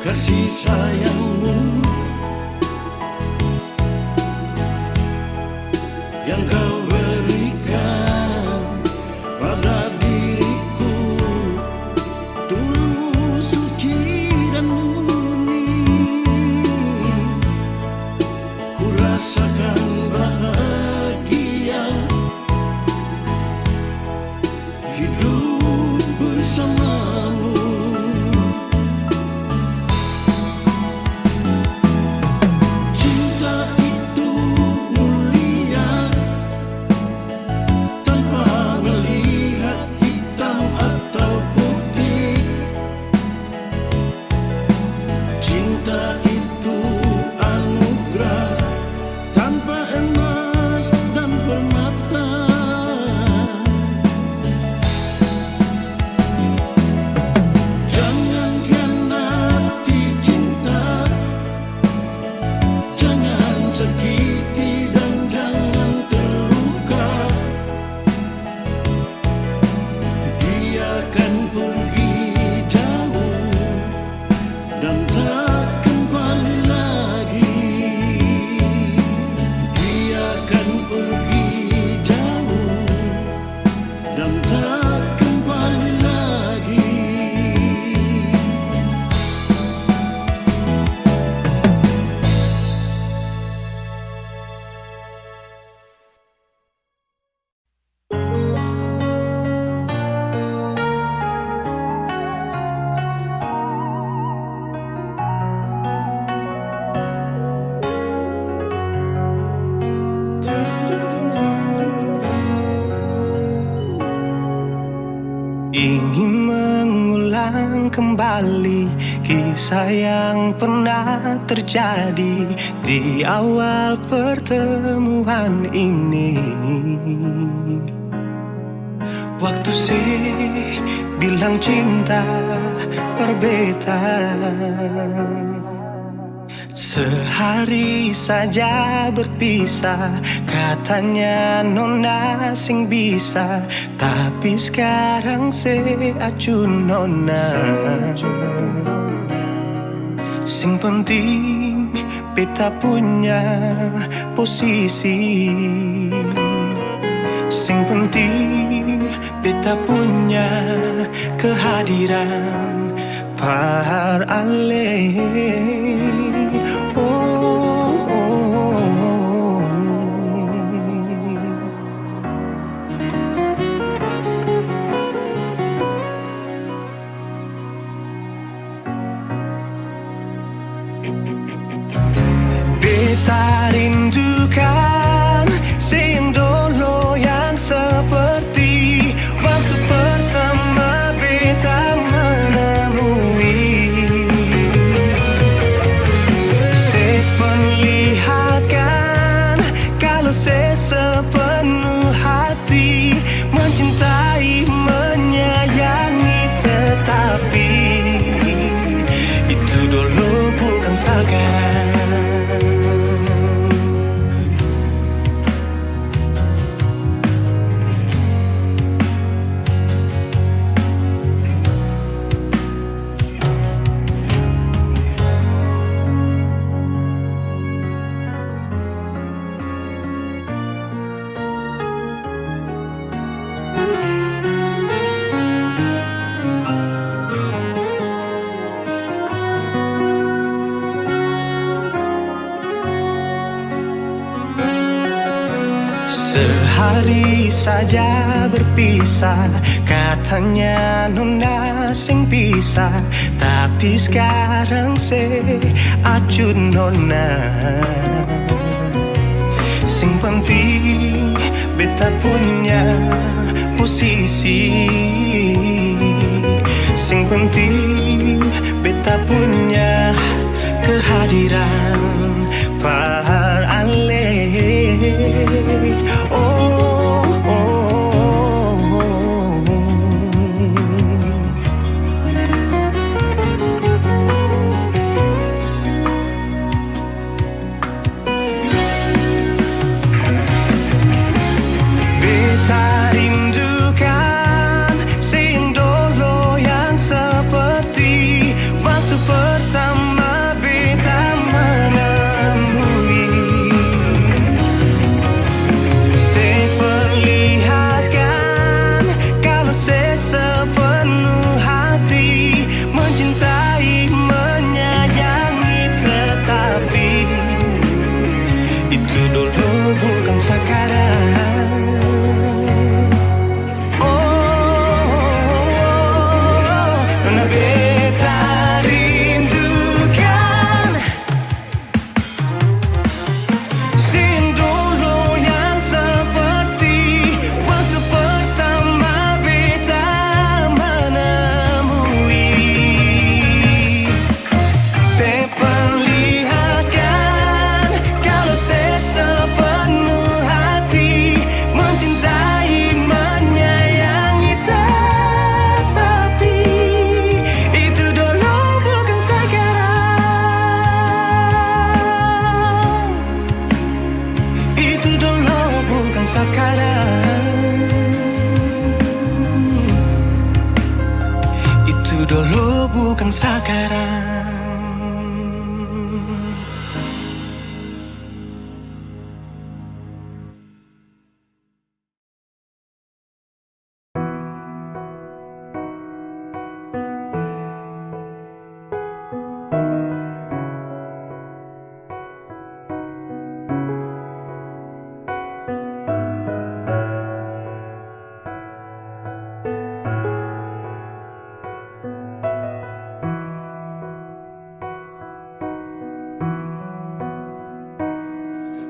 Kasih sayangmu yang kau berikan pada diriku, tulus, suci dan murni. Ku rasakan bahagia cinta itu anugerah tanpa emas dan permata. Jangan khianati cinta, jangan sakiti dan jangan terluka. Dia akan pergi jauh dan tak kembali lagi. Dia akan pergi jauh dan tak kembali lagi. Ingin mengulang kembali kisah yang pernah terjadi di awal pertemuan ini. Waktu sih bilang cinta berbeda, sehari saja berpisah, katanya nona sing bisa, tapi sekarang se acun nona. Sing penting beta punya posisi, sing penting beta punya kehadiran par ale. Beta rindukan sing dulu yang seperti waktu pertama beta menemui. Saya perlihatkan kalau saya sepenuh hati mencintai, menyayangi, tetapi itu dulu bukan sekarang. Sehari saja berpisah, katanya nona sing bisa, tapi sekarang se acun nona. Sing penting beta punya posisi, sing penting beta punya kehadiran par ale. Beta rindukan sing dulu yang seperti waktu pertama beta menemui.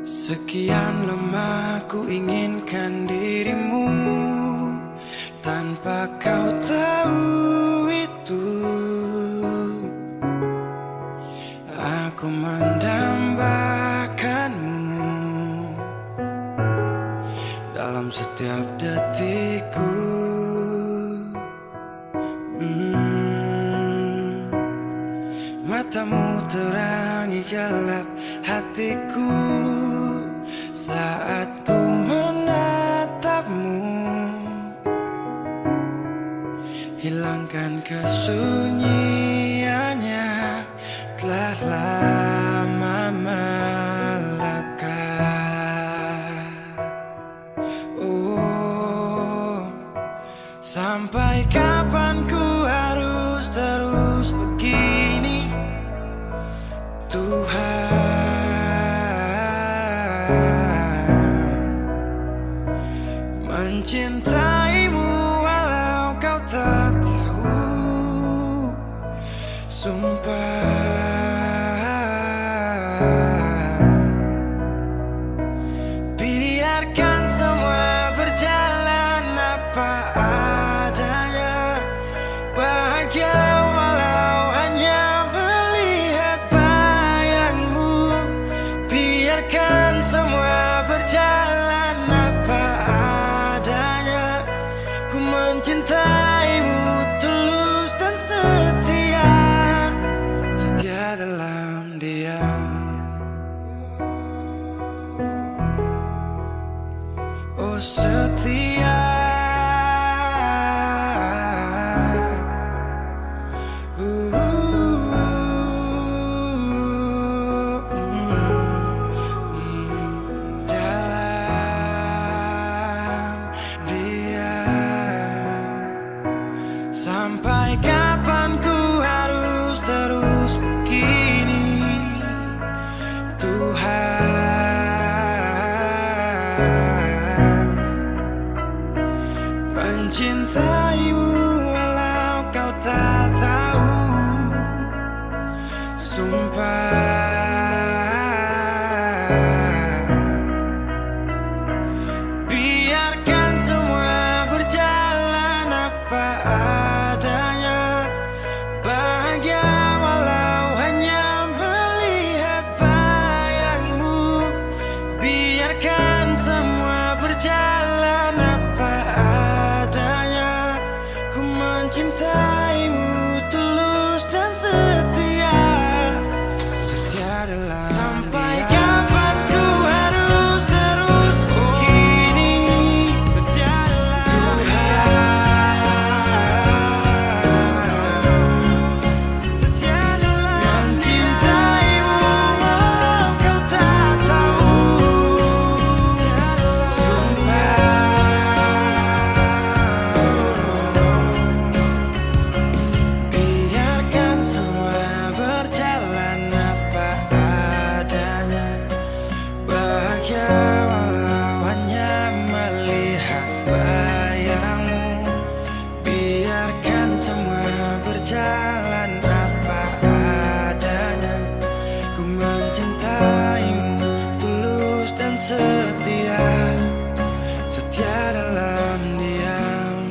Sekian lama ku inginkan dirimu, tanpa kau tahu itu. Aku mendambakanmu dalam setiap detikku. Matamu terangi gelap hatiku saat ku menatapmu. Hilangkan kesunyiannya, telah lama melekat. Oh, sampai kapan ku harus terus begini, Tuhan? Mencintaimu walau kau tak tahu, sumpah. Biarkan semua berjalan apa adanya, bahagia walau hanya melihat bayangmu. Biarkan semua berjalan apa adanya, ku mencintaimu tulus dan setia, setia dalam diam. Oh setia, dalam diam. Sampai kapan ku harus terus begini, Tuhan? Mencintaimu walau kau tak tahu, sumpah. Biarkan semua berjalan apa adanya, bahagia walau hanya melihat bayangmu. Biarkan semua berjalan apa adanya, ku mencintaimu tulus dan setia, setia dalam. Sampai kapan ku harus terus begini, setia dalam Tuhan. Setia dalam mencintaimu walau kau tak tahu, biarkan semua berjalan apa adanya, bahagia walau hanya melihat bayangmu. Biarkan semua berjalan apa adanya, ku mencintaimu tulus dan setia, setia dalam diam.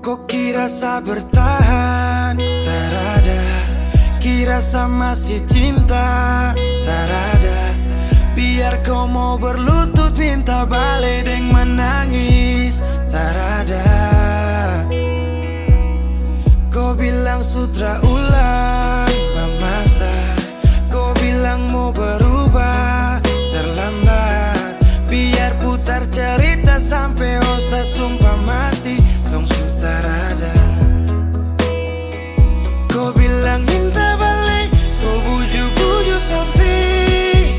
Kau kira sa bertahan, tak ada. Kira sa masih cinta, tak ada. Biar kau mau berlutut minta balik deng menangis, tak ada. Kau bilang sutra ulang masa, kau bilang mau berubah, terlambat. Biar putar cerita sampai osa sumpah mati, dong sutar ada. Kau bilang minta balik, kau buju-buju sampai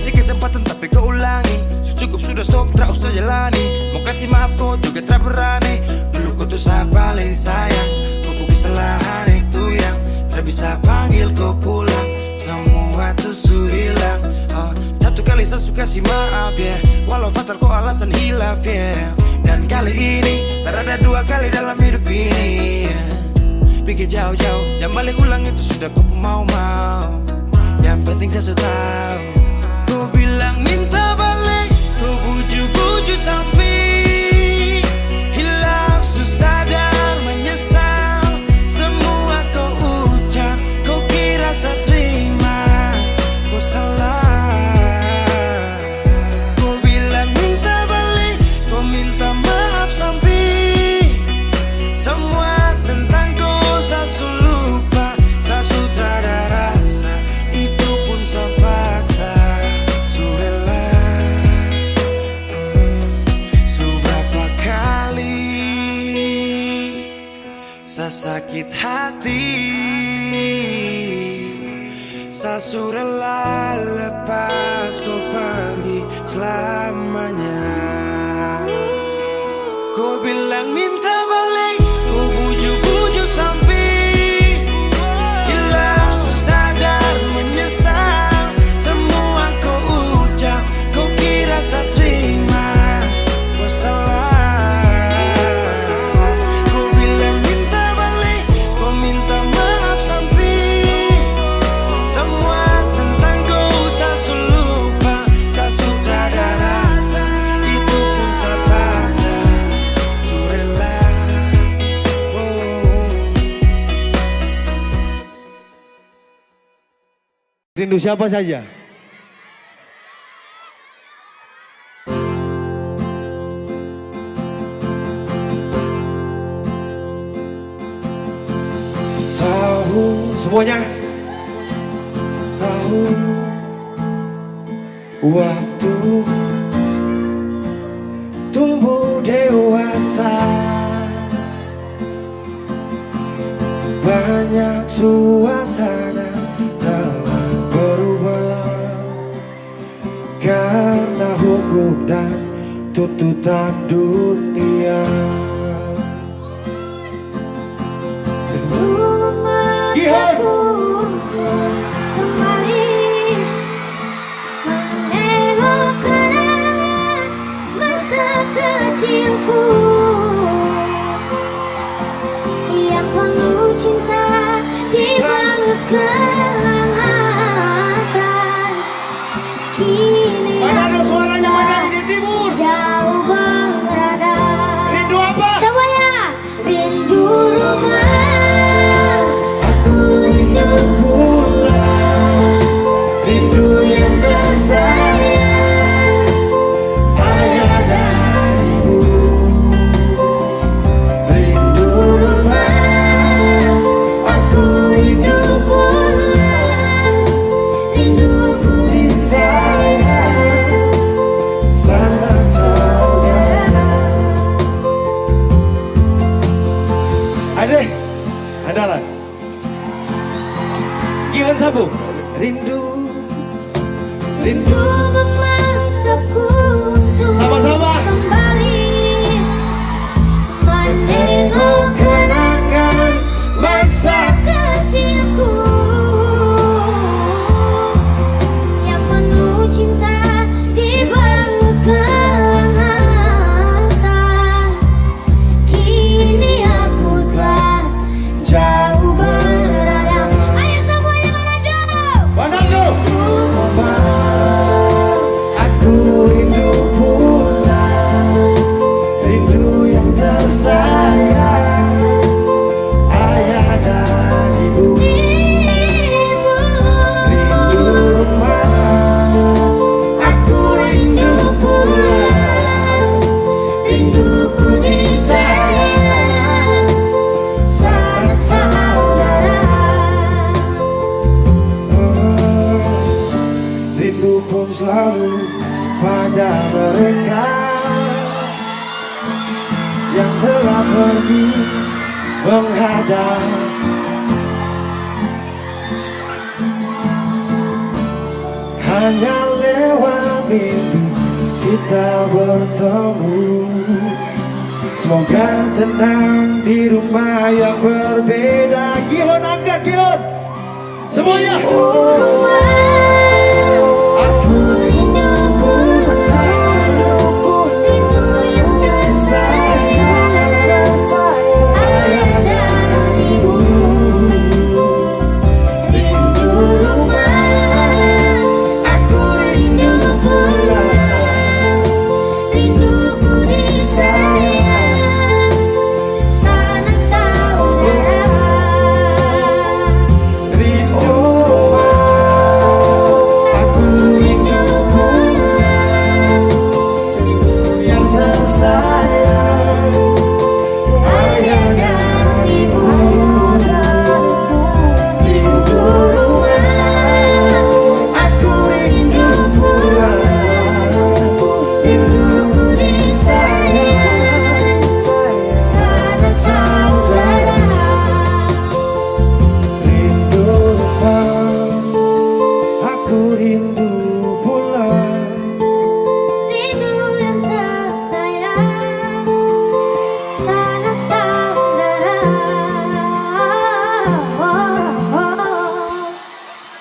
kasih kesempatan tapi kau ulangi. Cukup sudah stop, tak usah jalani. Mau kasih maaf kau juga tak berani. Dulu kau tuh saya paling sayang. Kau bukan kesalahan itu yang tak bisa panggil kau pulang. Semua tuh su hilang. Satu kali saya suka kasih maaf ya, walau fatal kau alasan hilaf ya. Dan kali ini tak ada dua kali dalam hidup ini ya. Pikir jauh-jauh, jangan balik ulang itu sudah kau mau-mau. Yang penting saya sudah tahu. Kau bilang minta balik, kau bujuk-bujuk sampai hilaf, susah dan menyesal. Semua kau ucap, kau kira saya terima. Kau salah. Kau bilang minta balik, kau minta maaf sampai semua tentang kau saya lupa. Saya sudah ada rasa, itu pun saya paksa. Surela seberapa kali saya sakit hati. Saya surela lepas kau pergi selamanya. Kau bilang minta balik, kau bujuk-bujuk sampai hilaf, susah dan menyesal. Semua kau ucap, kau kira saya terima. Kau salah. Kau bilang minta balik, kau minta maaf sampai semua tentang kau saya lupa. Saya sudah ada rasa, itu pun saya paksa. Surela. Rindu siapa saja? Tahu semuanya. Tahu waktu tumbuh dewasa, banyak suasana telah berubah karena hukum dan tuntutan dunia. Memaksaku untuk kembali menengok kenangan masa kecilku yang penuh cinta dibalut kehangatan. Kini Mana ada suaranya, mana ini timur? jauh berada. Rindu apa? Semuanya rindu rumah. Aku rindu pulang, rindu yang tersayang, ayah dan ibu. Rindu rumah, aku rindu pulang, rinduku disayang, sanak saudara. Adek, andalan. Iwan Sabu, rindu, rindu. Memaksaku untuk Sama-sama. kembali menengok kenangan masa kecilku yang penuh cinta dibalut kehangatan. Kini aku telah jauh berada. Ayo semuanya Manado. Manado. Aku rindu pulang, rindu yang tersayang, ayah dan ibu. Rindu rumah, aku rindu pulang, rinduku disayang, sanak saudara. Rindu pun selalu pada mereka yang telah pergi menghadap. Hanya lewat mimpi kita bertemu. Semoga tenang di rumah yang berbeda. Gion angkat Gion, semuanya. Aku rindu pulang, rindu yang tersayang, ayah dan ibu. Rindu rumah, aku rindu pulang, rinduku disayang, sanak saudara. Rindu aku rindu pulang, rindu yang tersayang, ayah dan ibu. Rindu rumah, aku rindu pulang, rinduku disayang, sanak saudara. Rindu rumah, aku rindu pulang, rindu yang tersayang, sanak saudara.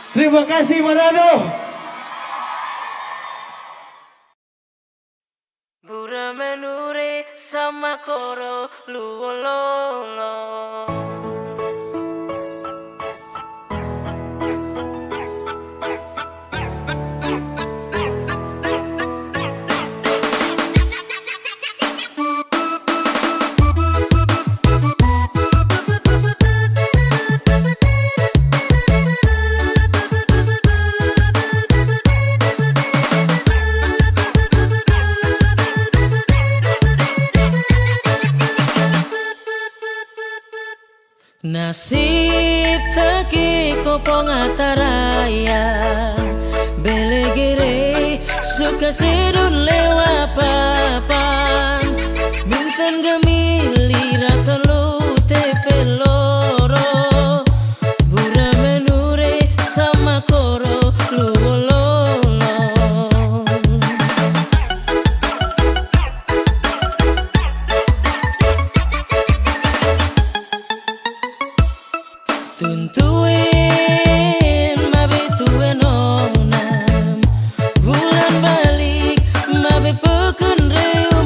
Terima kasih Manado. Bura menure sama koro luololo. Nasib taki kopong ataraya belegere suka sedun lewa papan minten gemili ratolo tepeloro bura menure sama koro luololo. Tuntuin mabe tuen onam bulan balik mabe peken reu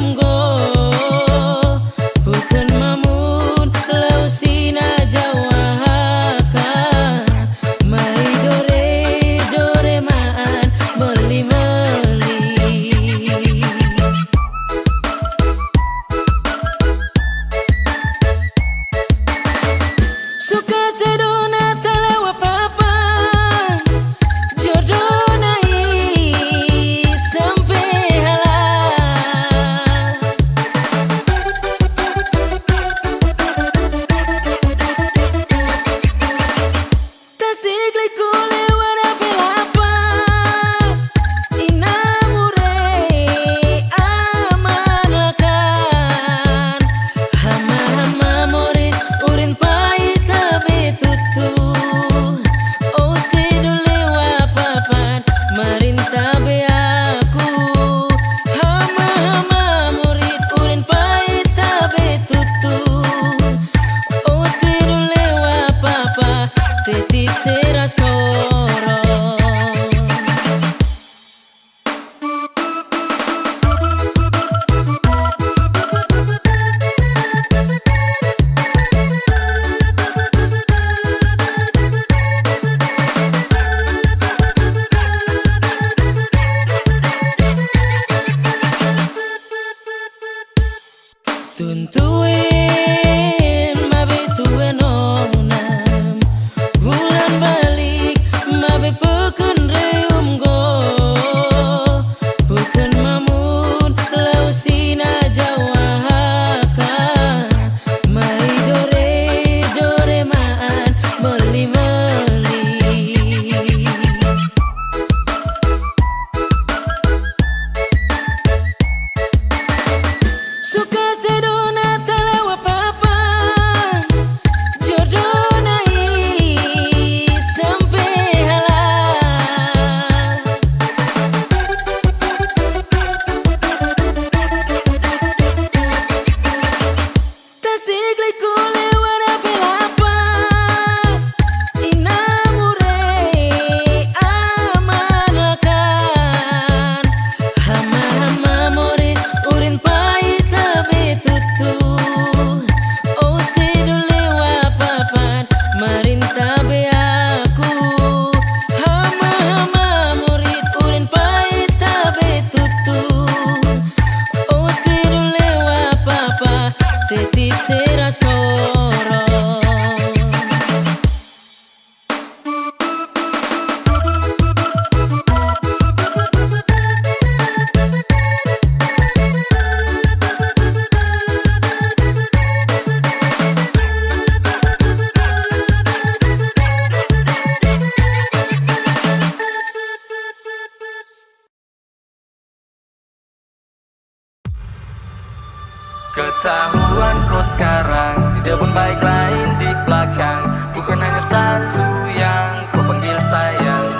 Ketahuan kau sekarang di depan baik lain di belakang. Bukan hanya satu yang kau panggil sayang.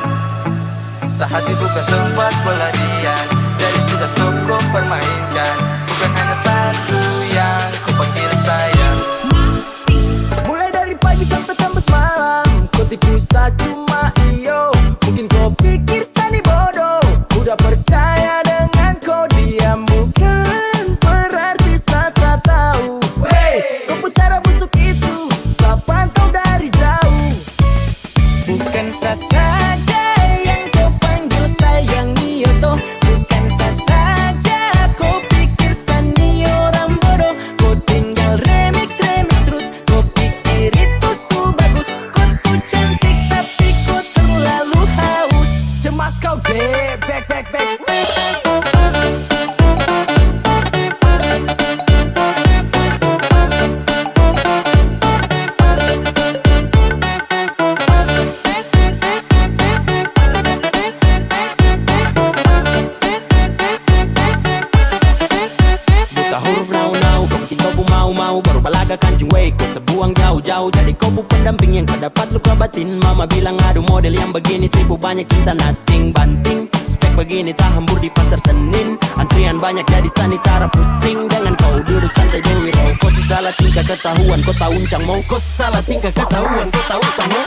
Sehati bukan tempat pelarian, jadi sudah stop kau permainkan. Bukan hanya satu yang kau panggil sayang. Mulai dari pagi sampai tembus malam, kau tipu cuma iyo. Mungkin kau pikir sani bodoh, udah percaya dengan kau diam. Bukan berarti saya tak tahu. Hey, kau cara busuk itu, saya pantau dari jauh. Bukan saya saja yang kau panggil sayang iyo toh. Bukan saya saja kau pikir sani orang bodoh. Kau tinggal remix terus. Kau pikir itu su bagus. Kau tuh cantik tapi kau terlalu haus. Cemas kau back. Buta huruf now kau bikin kau mau baru balaga kancing way kau sebuang jauh-jauh. Jadi kau pendamping yang terdapat luka batin. Mama bilang aduh model yang begini tipu banyak cinta nothing banting. Spek begini tak hambur di pasar Senin. Antrian banyak jadi sanitara pusing. Jangan kau duduk santai dewi row. Kau salah tingkah ketahuan kau tak uncang mau. Kau salah tingkah ketahuan kau tak uncang mau.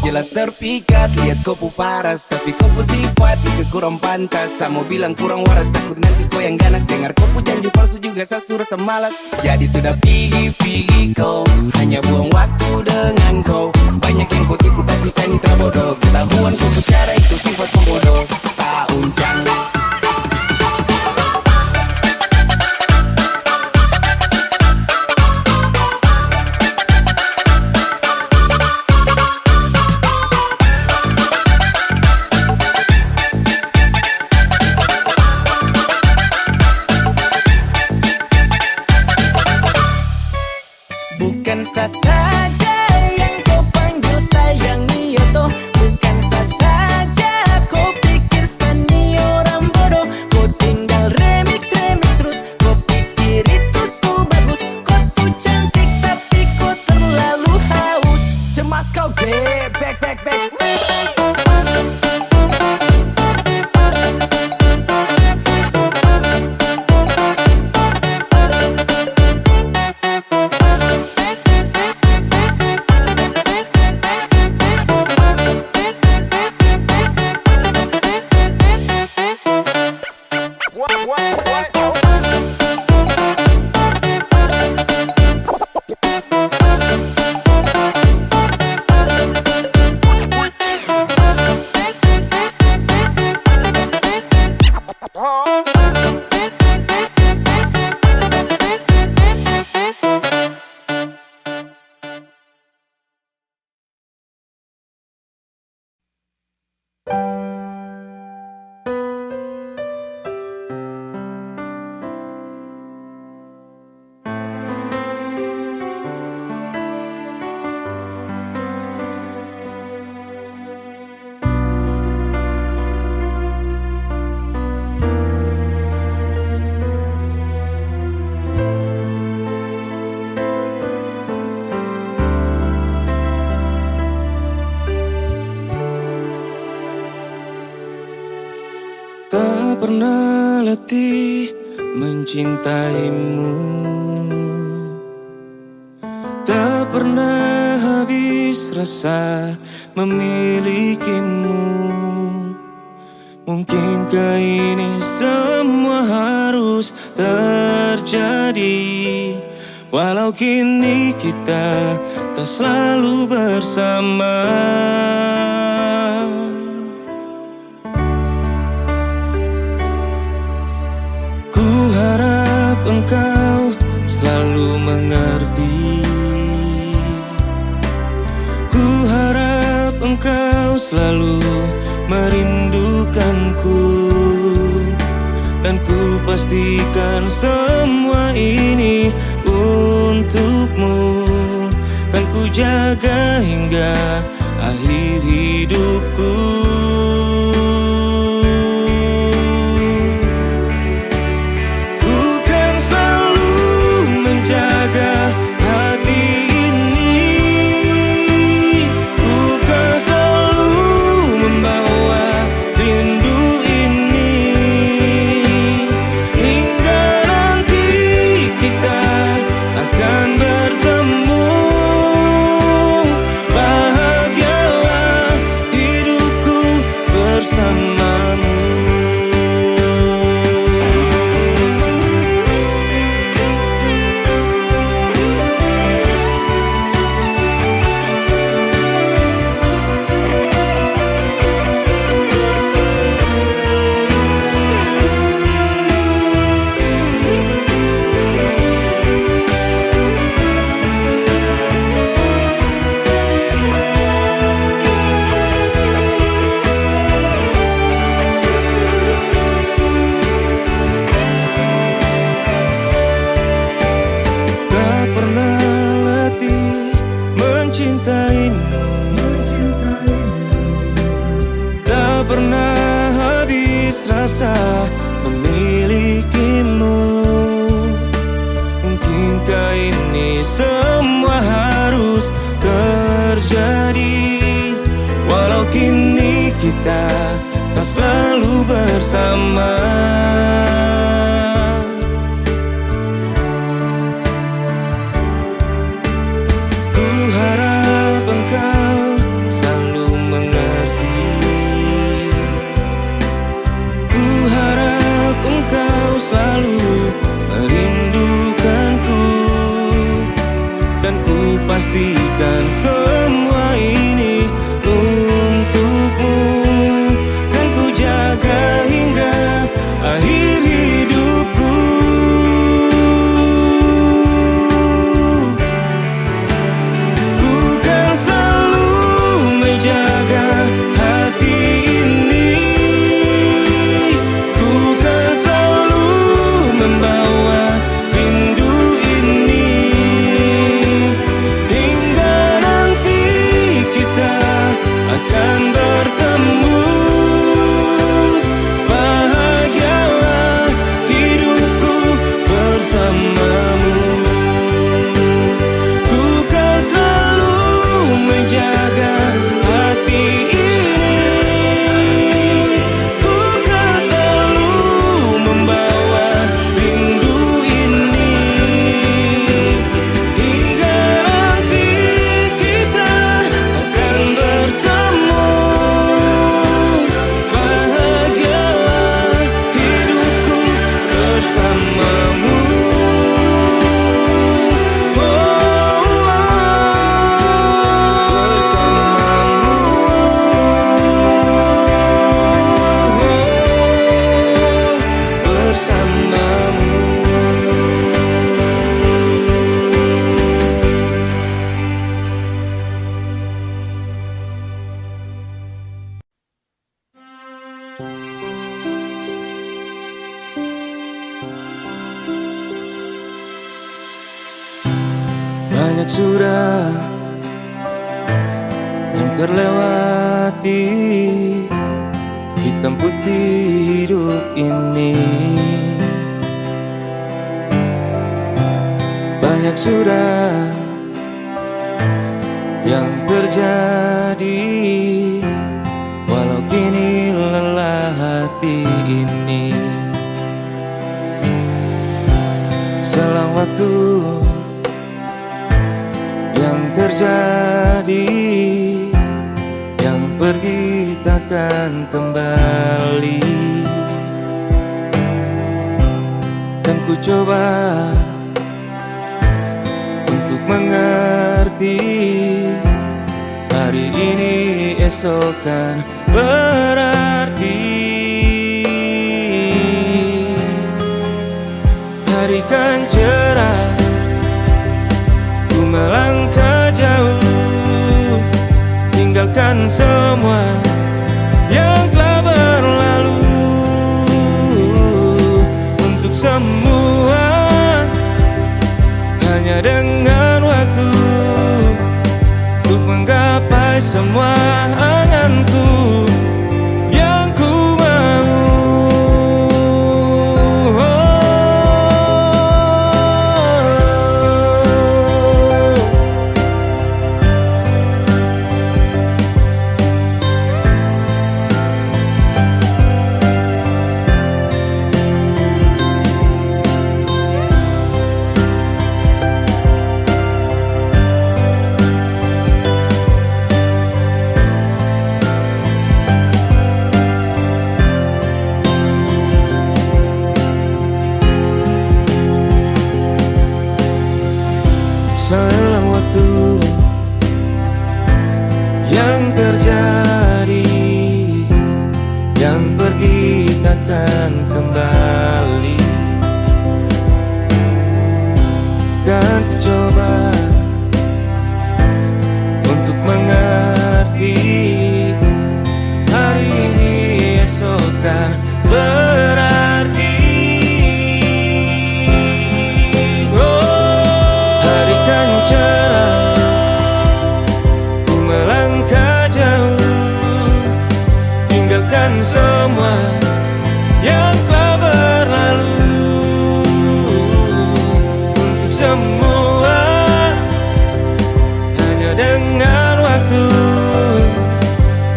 Jelas terpikat, lihat kau paras. Tapi kau sifat itu kurang pantas. Saya mau bilang kurang waras, takut nanti kau yang ganas. Dengar kau janji palsu juga saya suruh semalas. Jadi sudah pergi kau, hanya buang waktu dengan kau. Banyak yang kau tipu tapi saya ini terbodoh. Ketahuan kau bicara itu sifat pembodoh. Tak uncang. Bukan saya saja yang kau panggil sayang iyo toh. Bukan saya saja kau pikir sani orang bodoh. Kau tinggal remix terus. Kau pikir itu su bagus. Kau tuh cantik tapi kau terlalu haus. Cemas kau back. Tak pernah letih mencintaimu, tak pernah habis rasa memilikimu. Mungkinkah ini semua harus terjadi, walau kini kita tak selalu bersama. Harap engkau selalu mengerti. Ku harap engkau selalu merindukanku. Dan ku pastikan semua ini untukmu. Kan ku jaga hingga akhir hidupku. Ku kan selalu menjaga hati ini. Ku kan selalu membawa rindu ini. Hingga nanti kita akan bertemu. Bahagialah hidupku bersamamu. Tak pernah letih mencintaimu. Tak pernah habis rasa memilikimu. Mungkinkah ini semua harus terjadi, walau kini kita tak selalu bersama. Ku harap engkau selalu mengerti. Ku harap engkau selalu merindukanku. Dan ku pastikan semua ini untukmu. Dan ku jaga hingga akhir hidupku. Ku kan selalu menjaga hati ini. Ku kan selalu membawa rindu ini. Hingga nanti kita akan bertemu. Bahagialah hidupku bersamamu. Ku kan selalu menjaga hati ini. Ku kan selalu membawa rindu ini. Hingga nanti kita akan bertemu. Bahagialah hidupku bersamamu. Banyak sudah yang terlewati, hitam putih hidup ini. Banyak sudah yang terjadi, walau kini lelah hati ini. Selang waktu yang terjadi, yang pergi takkan kembali. Dan ku coba untuk mengerti, hari ini esok kan berarti. Hari kan cerah, ku melangkah jauh, tinggalkan semua yang telah berlalu. pergi takkan kembali. Dan ku coba untuk mengerti, hari ini esok kan berarti. Hari kan cerah, ku melangkah jauh, tinggalkan semua yang telah berlalu. Untuk semua hanya dengan waktu,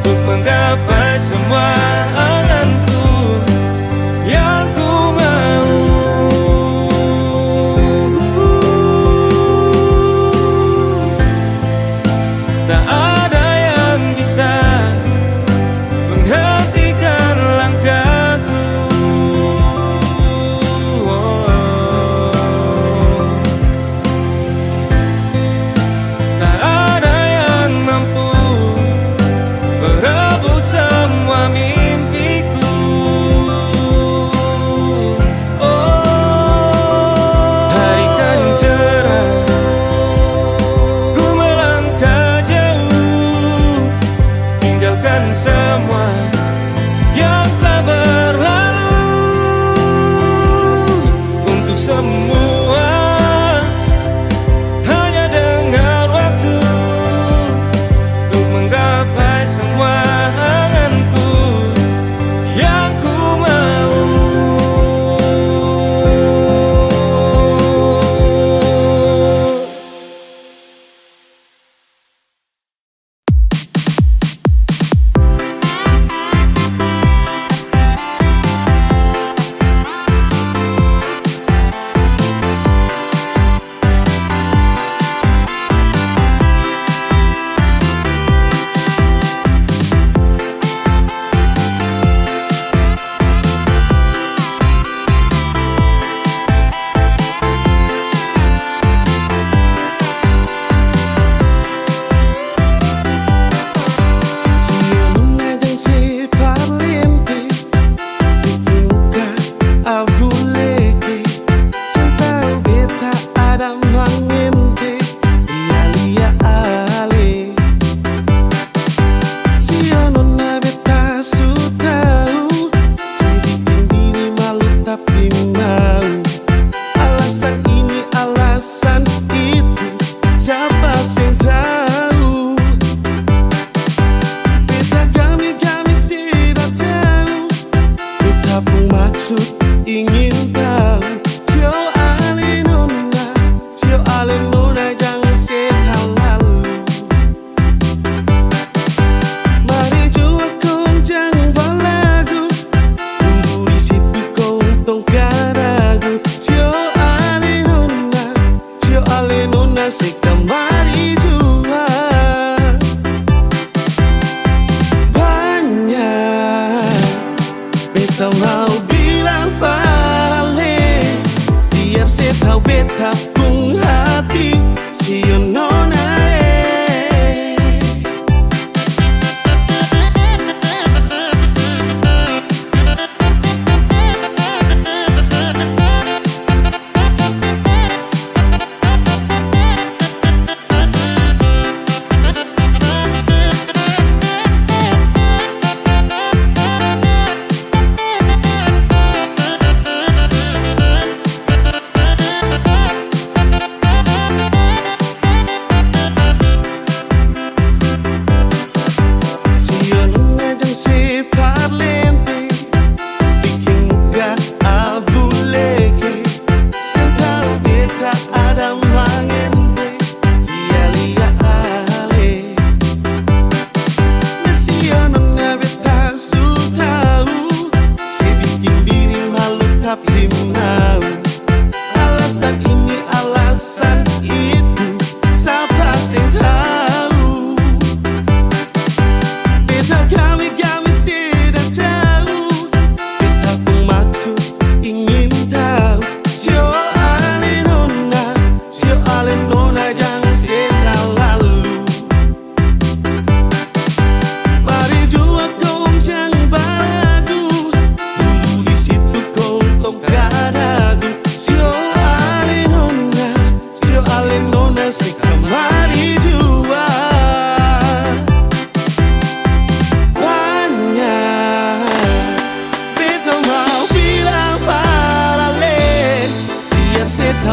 untuk menggapai semua anganku yang ku mau. Tak ada yang bisa menghentikan langkahku. Tak ada yang mampu merebut semua mimpiku. Hari kan cerah, ku melangkah jauh, tinggalkan semua yang telah berlalu. Untuk semua hanya dengan waktu, untuk menggapai semua anganku yang ku mau.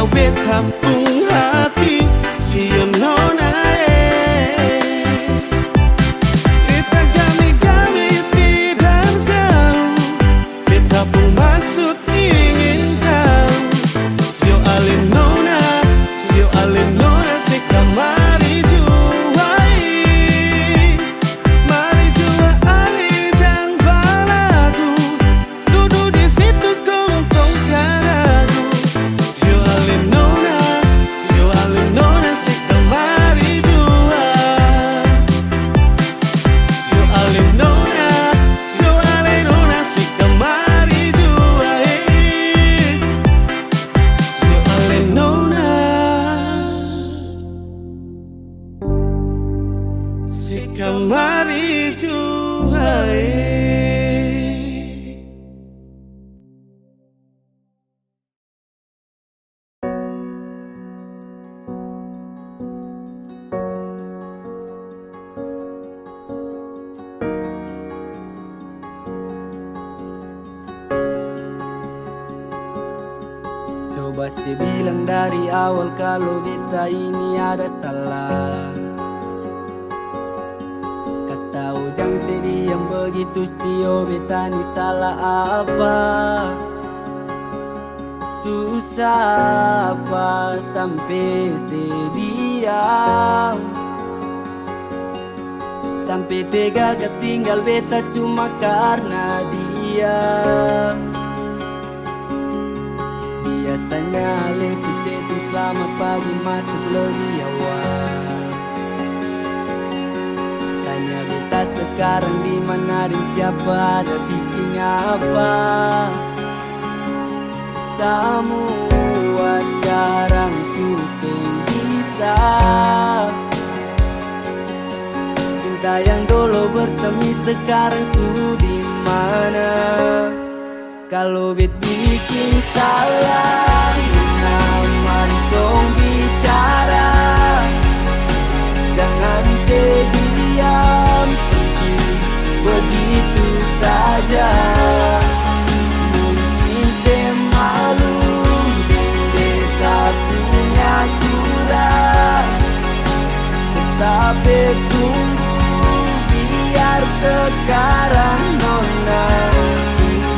kau beta pun hati siam nona beta gami-gami sidang jauh beta pun maksud ingin tahu Tio ale nona sekamari juai mari jua ale dan balagu duduk di situ kongkong karagu Tio ale nona sekamari jua Tio ale nona sekamari jua Tio ale nona sekamari jua Coba saya bilang dari awal kalau beta ini ada salah. Kas tahu jangan sedih yang begitu sio beta ni salah apa. Susah apa sampai sediam, sampai tega gas tinggal beta cuma karena dia. Biasanya lebih cetu selamat pagi masuk lebih awal. Tanya beta sekarang di mana dan siapa ada bikin apa. Semua sekarang susah bisa. Cinta yang dulu bersemi sekarang sudah di mana? Kalau bet bikin salah, mari dong bicara. Jangan sediam pergi begitu saja. Mungkin saya malu dan beta punya curang, tetapi tunggu biar sekarang nona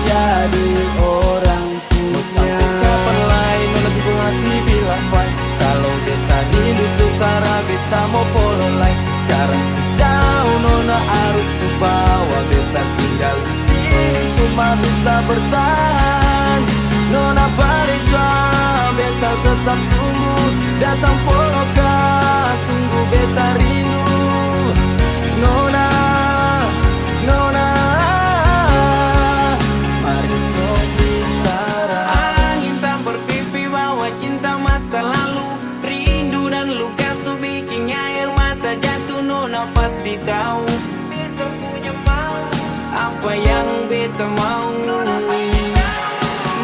jadi orang punya. Sampai kapan lain nona jebol hati bila fight. Kalau beta rindu sukara beta mau polo lain. Sekarang sejauh nona harus bawa beta tinggal di sini cuma bisa bertahan. Nona balik jual beta tetap tunggu datang polo kah sungguh beta rindu. Nona pasti tahu beta punya mau apa yang beta mau.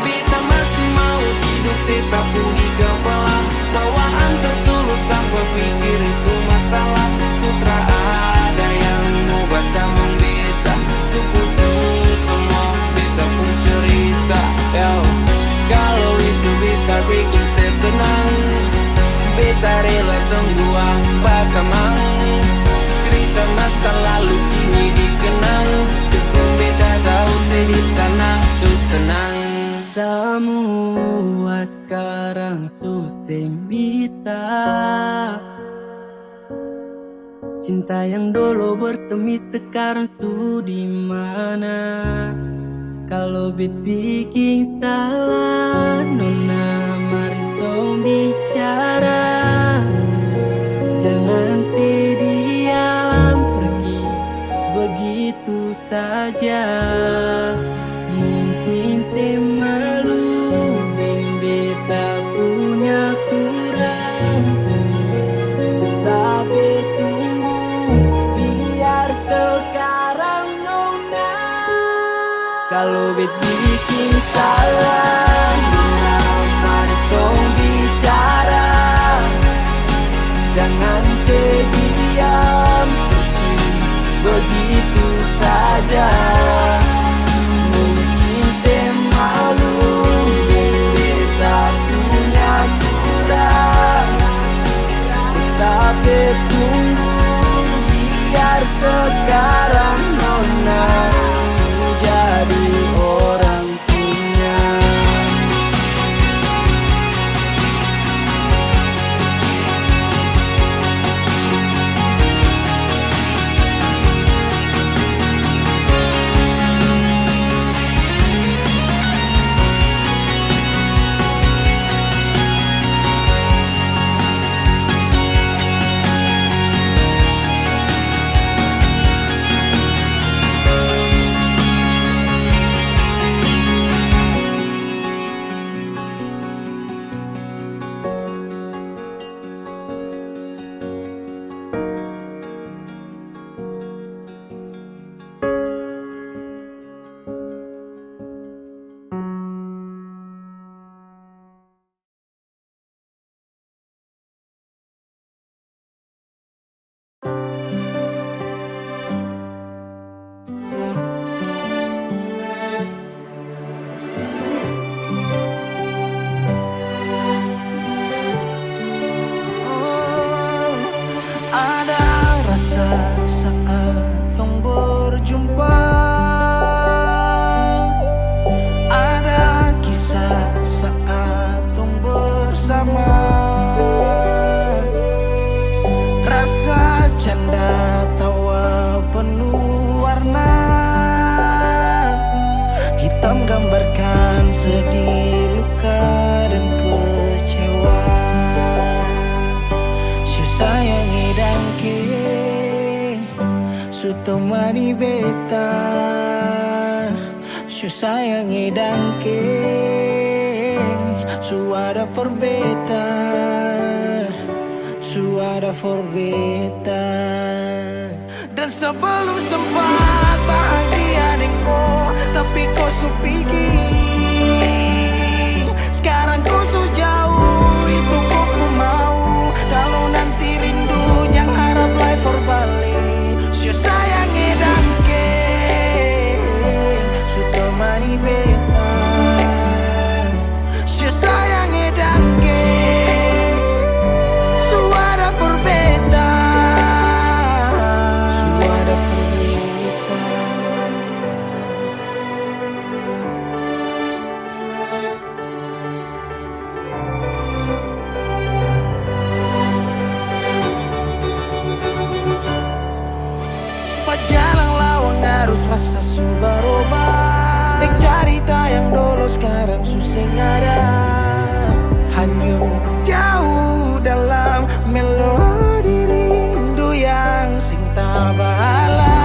Beta masih mau tidur sesapu di kepala, bawaan tersulut tanpa pikir itu masalah. Sutra ada yang mau baca membeta, seputar semua beta pun cerita. Yo, kalau itu bisa bikin saya tenang, beta rela tunggu apa temang. Cerita masa lalu kini dikenang, cukup beta tahu sedih sana senang. Semua sekarang susah bisa. Cinta yang dulu bersemi sekarang sudah di mana? Kalau bet bikin salah, nona mari tong bicara. Jangan sedih pergi begitu saja. Mungkin saya malu dan beta punya kurang, tetapi tunggu biar sekarang nona. Kalau bet bikin salah, nona mari tong bicara. Jangan sediam pergi begitu saja. Mungkin saya malu dan beta punya Hitam gambarkan sedih, luka dan kecewa. Sayang edangke su temani beta, su sayang edangke su ada for beta, su ada for beta. Dan sebelum sempat bahagia denko, tapi kau su pergi. Sekarang kau su jauh, itu kau pun mau. Kalau nanti rindu jangan harap life for balik. Su sayang edangke su temani beta, su sayang edangke su ada for beta, su ada for beta. Jalan lawang harus rasa su berubah. Dek cerita yang dulu sekarang susah ada. Hanyut jauh dalam melodi rindu yang sing tak bahala,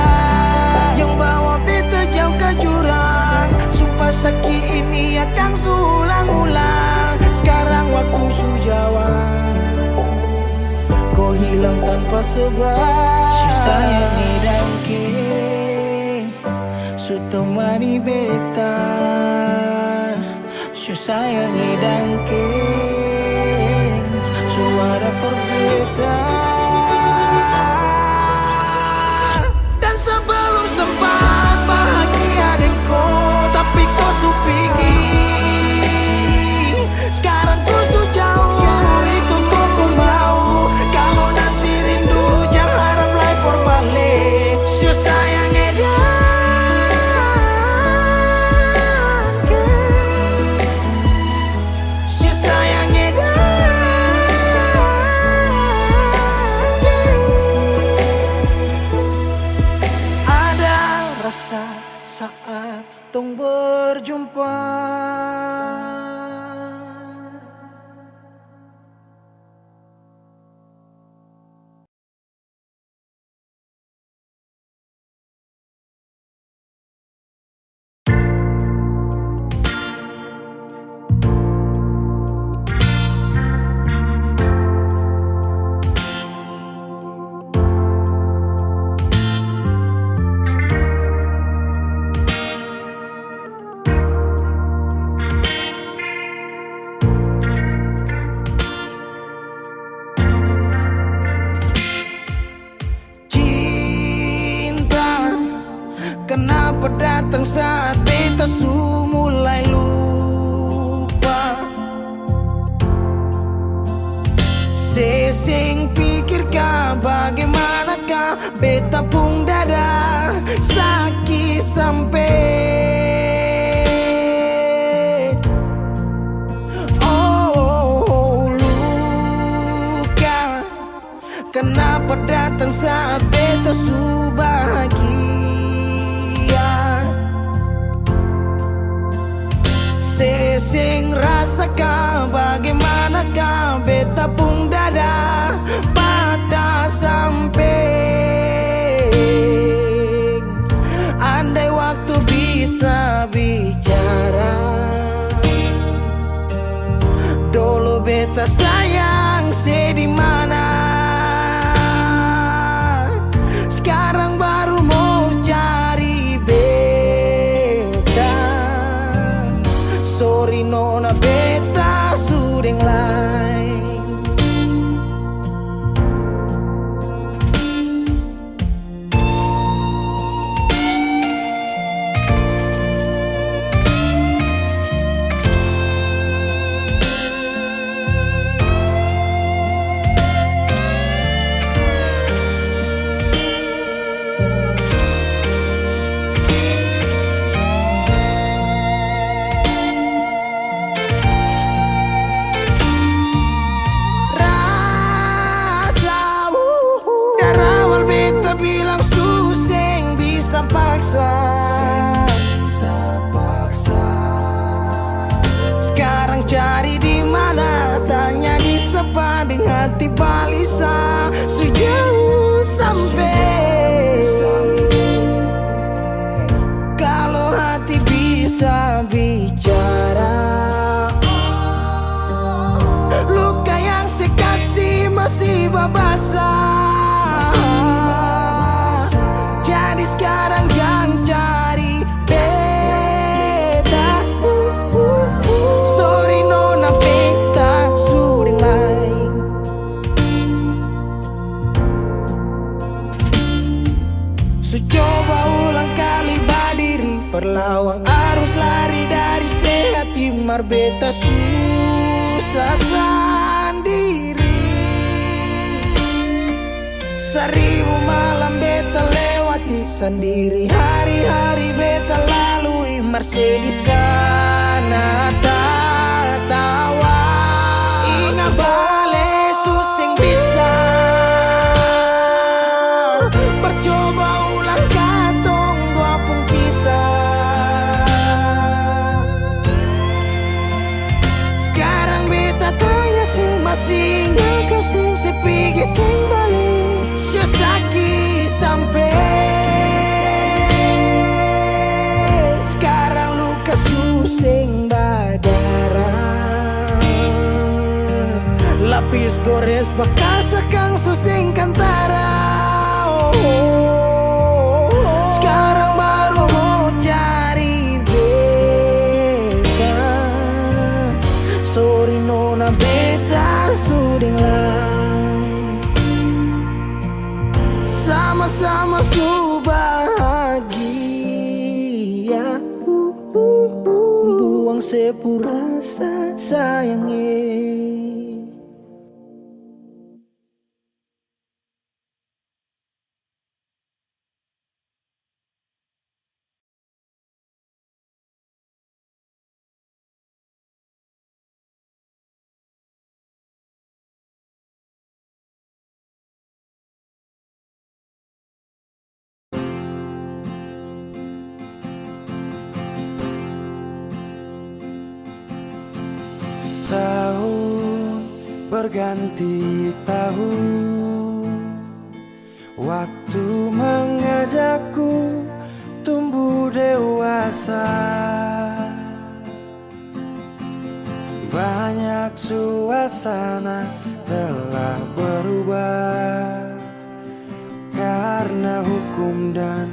yang bawa beta jauh ke jurang. Sumpah sakit ini akan ulang-ulang. Sekarang waktu su jawab, kau hilang tanpa sebab. Su sayang edangke su temani beta, su sayang edangke su ada for beta. Dan sebelum sempat bahagia denko, tapi kau su pergi. Sekarang kau su jauh, itu kau pun mau. Kalau nanti rindu jangan harap life for balik. Su sayang edangke, su sayang edangke. Ada rasa saat tong berjumpa. Kenapa datang saat beta su mulai lupa? Sesing pikirkan bagaimanakah beta pun dada sakit sampai. Oh, luka. Kenapa datang saat beta su bahagia? Sesing rasakan bagaimanakah beta pun dada patah sampai. Andai waktu bisa bicara, dulu beta sayang sedih mana. Sekarang baru mau cari beta. Sorry nona beta sudeng lain. hati balisa sejauh sampai. Kalau hati bisa bicara, luka yang saya kasih masih babasa. Jadi sekarang yang cari beta. Sorry nona beta sudah lain. So coba ulang kali berdiri, perlawan arus lari dari sehat timar beta susah sendiri. Seribu malam beta lewati sendiri, hari-hari beta lalui Mercedes sana tawa. Ingat bale susing bisa, percoba ulang katong dua pun kisah. Sekarang beta tanya sih masih nggak kasih sepigi sing balik. Sesaki sampai sekarang luka susing badara. Lapis gores bekas kang susing kantara. Sekarang baru mau cari beta. Sorry nona beta sudah lah. Sama-sama su bahagia. Buang sepurasa sayangnya. Tahun berganti tahun, waktu mengajakku tumbuh dewasa. Banyak suasana telah berubah karena hukum dan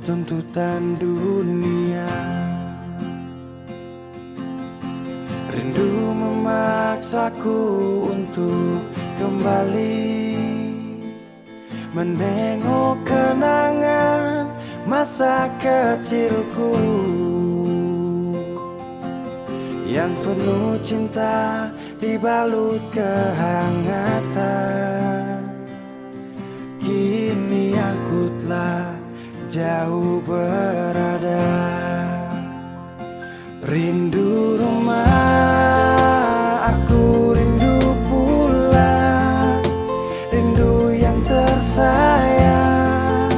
tuntutan dunia. Rindu memaksaku untuk kembali menengok kenangan masa kecilku yang penuh cinta dibalut kehangatan. Kini aku telah jauh berada. Rindu rumah, aku rindu pulang. Rindu yang tersayang,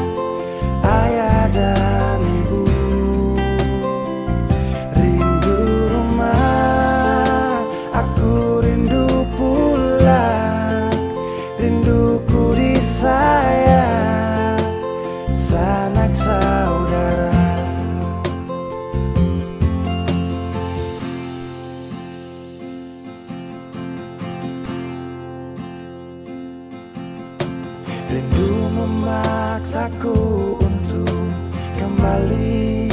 ayah dan ibu. Rindu rumah, aku rindu pulang. Rinduku disayang, sanak saudara. Rindu memaksaku untuk kembali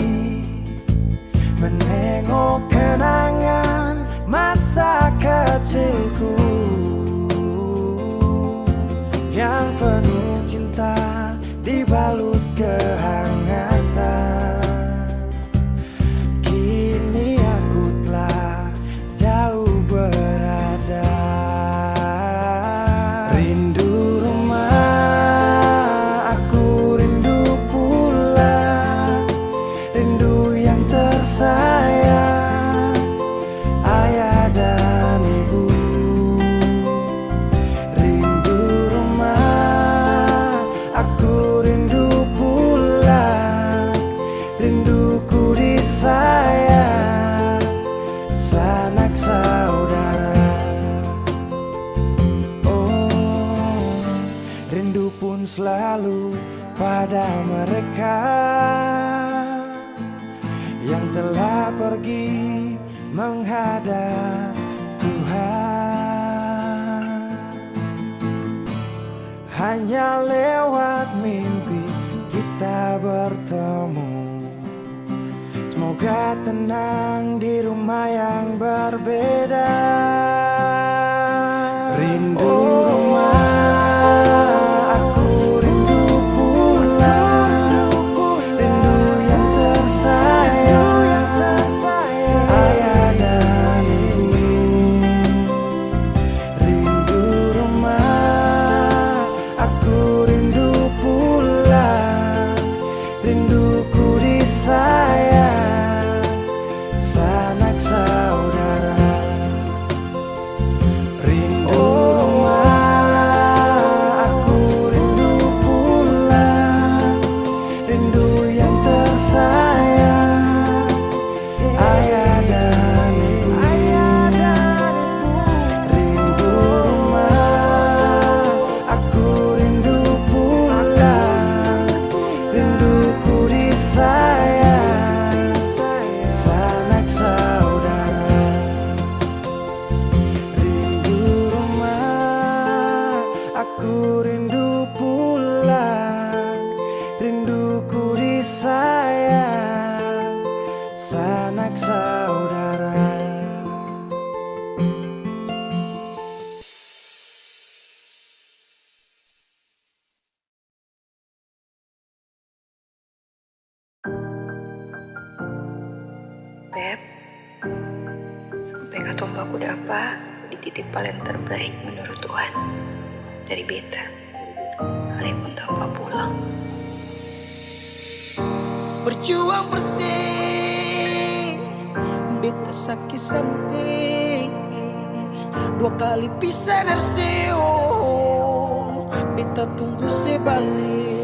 menengok kenangan masa kecilku yang penuh cinta dibalut kehangatan. Kini aku telah jauh berada. Rindu rumah, aku rindu pulang. Rindu yang tersayang, ayah dan ibu. Rindu rumah, selalu pada mereka yang telah pergi menghadap Tuhan. Hanya lewat mimpi kita bertemu. Semoga tenang di rumah yang berbeda. Rindu rumah, aku rindu pulang. Rindu yang tersayang, ayah dan ibu. Rindu rumah, aku rindu pulang. Rinduku disayang, sanak saudara. Rindu rumah, aku rindu pulang. Rindu yang tersayang, ayah dan ibu. Rindu rumah, aku rindu pulang. Rinduku disayang, sanak saudara. Rindu rumah, aku rindu pulang. Rinduku disayang, sanak saudara. Beb, sampai katompaku dapa di titik paling terbaik menurut Tuhan dari beta, kalaupun tanpa pulang. Berjuang bersih, beta sakit sampai 2 kali pisah dari beta tunggu sebalik.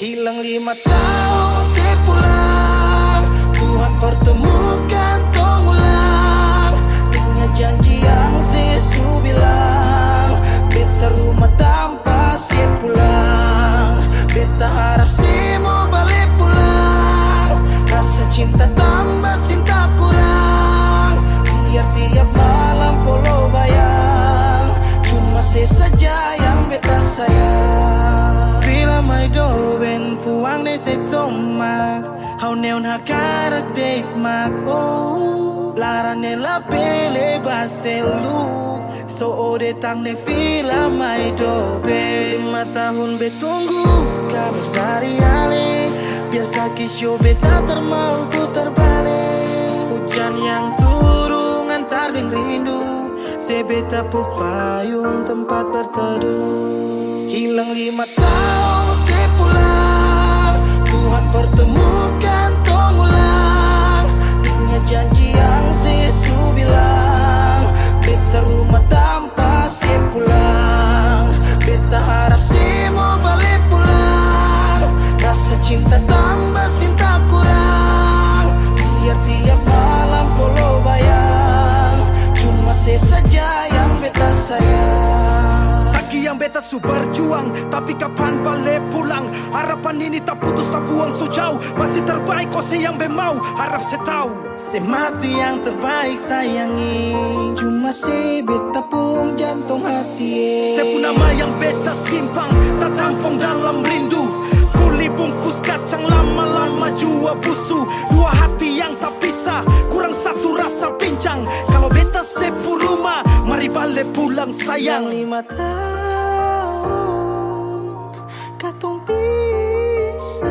Hilang 5 tahun sepulang, Tuhan pertemukan tong ulang. Dengan janji yang sesu bilang, beta rumah tanpa sepulang. Beta harap semua balik pulang. Rasa cinta tambah cinta kurang, biar tiap malam polo bayang. Cuma saja yang beta sayang. Fila mai do ben fuang ne se tomak. Hau neon hakarak date mak oh. Larane la pele baselu. So ode tang ne fila mai do ben. 5 tahun betunggu kabar dari ale. Biar sakit show beta termau ku terbalik. Hujan yang turun antar deng rindu. Sebeta pupayung tempat berteduh. Hilang 5 tahun sepulang, Tuhan pertemukan tong ulang. Dengan janji yang sesu bilang, beta rumah tanpa sepulang. Beta harap semua balik pulang. Rasa cinta tambah cinta kurang, biar tiap malam polo bayang. Cuma saja yang beta sayang. Saki yang beta su berjuang, tapi kapan balik pulang? Harapan ini tak putus tak buang so jauh. Masih terbaik kau yang bemau, harap saya tahu. Se masih yang terbaik sayangi. Cuma se beta pun jantung hati. Saya pun nama yang beta simpang, tak tampung dalam rindu. Kuli bungkus kacang lama-lama jua busu. 2 hati yang tak pisah, kurang satu rasa pincang. Kalau beta sepu rumah, mari balik pulang sayang. 5 tahun katong pisah.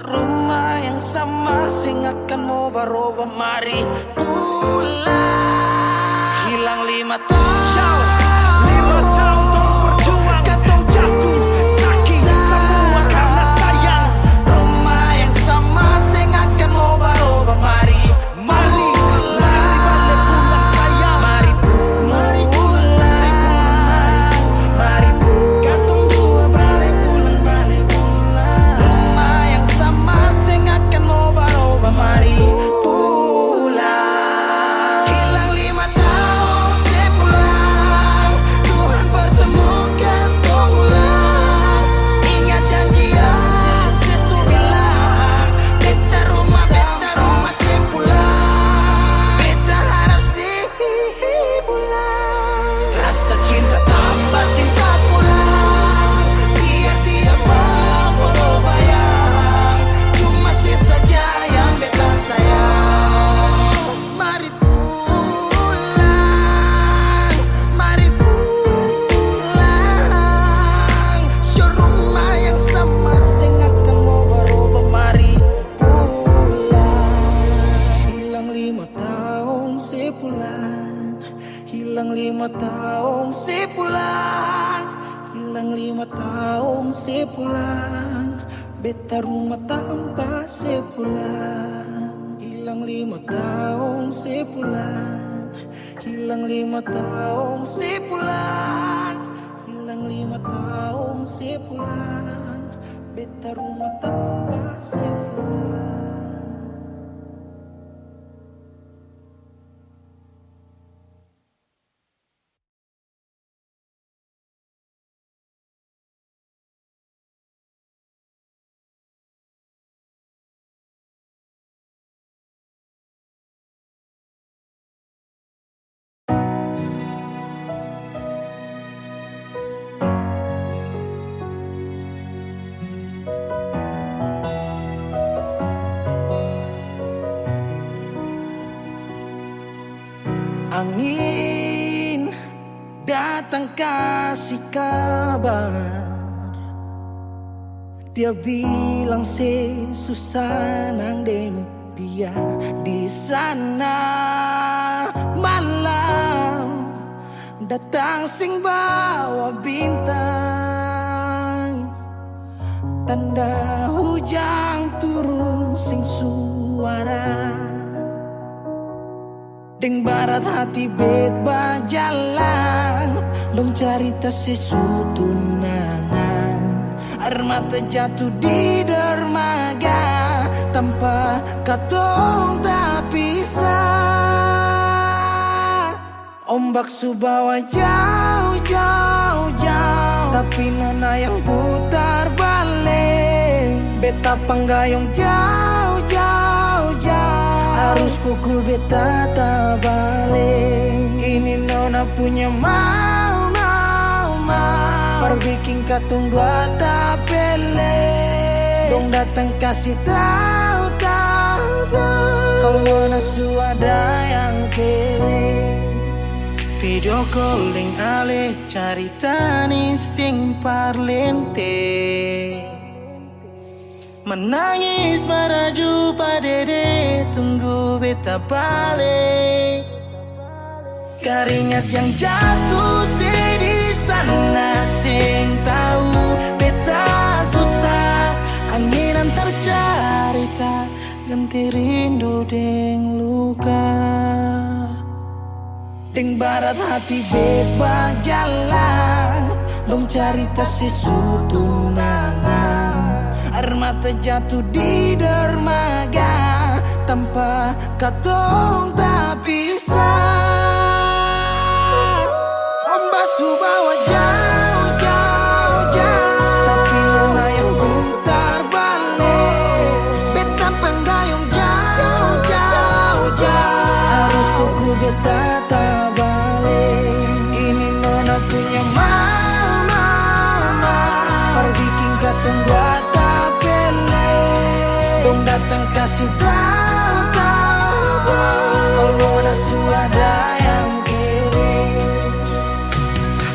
Rumah yang sama sing akan mau baroba, mari pulang. Hilang 5 tahun. 5 tahun tong berjuang, katong jatuh sakit semua karena sayang. Rumah yang sama sing akan mau baroba, mari balik pulang sayang. Mari pulang. Katong dua balik pulang. Rumah yang sama sing akan mau baroba, mari pulang. Hilang 5 tahun sepulang, hilang 5 tahun sepulang, beta rumah tanpa sepulang. Hilang 5 tahun sepulang, hilang 5 tahun sepulang, hilang 5 tahun sepulang, beta rumah tanpa sepulang. Angin datang kasih kabar, dia bilang susah nang deng dia di sana. Malam datang sing bawa bintang, tanda hujan turun sing suara. Deng barat hati bet bajalan, dong cerita sesutunangan. Air mata jatuh di dermaga, tanpa katong tak pisah. Ombak subawa jauh, jauh, jauh, tapi nona yang putar balik. Beta panggayong jauh, jauh, jauh, harus pukul beta tak balik. Ini nona punya mau, mau, mau, perbikin katong dua tak pele. Dong datang kasih tahu, tahu, tahu, kalau nona suada yang kele. Video calling ale carita ni sing parlente, menangis meraju padede tunggu beta balik. Keringat yang jatuh di sana sing tahu beta susah. Angin antar carita ganti rindu deng luka. Deng barat hati bebas jalan, dong cerita sesutunangan. Air mata jatuh di dermaga, tanpa katong tak pisah. Ombak subawa jauh, jauh, jauh, tapi nona yang putar balik. Beta penggayung jauh, jauh, jauh, harus pukul beta tak balik. Ini nona punya mau, mau, mau, perbikin katong buat datang kasih tahu, tahu, kalau nona suada yang kiri.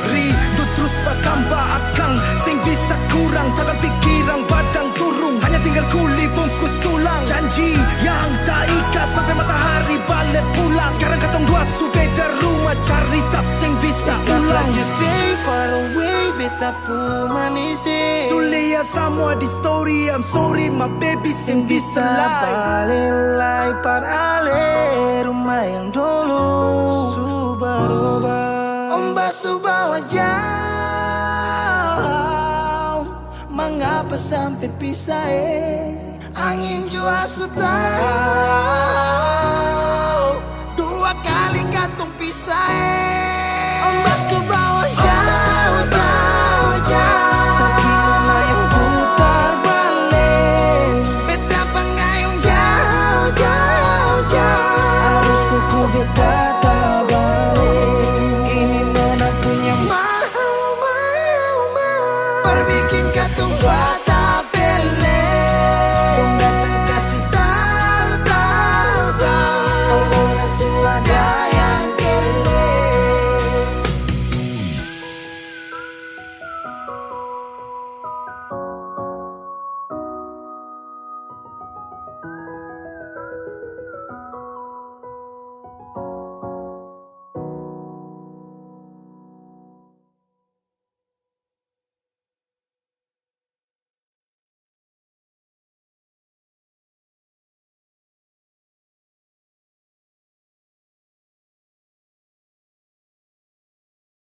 Rindu terus bertambah akang, sing bisa kurang, takkan pikiran badang turung, hanya tinggal kuli bungkus tulang. Janji yang tak ikat sampai matahari balik pulang. Sekarang katong dua su beda rumah, cari tas sing bisa ulang. You say far away, beta pu manise. Sulia semua di story, I'm sorry my baby sing bisa Balelai parale rumah yang dulu Subaroba. Ombak subawa jauh, mengapa sampai pisah Angin jua sudah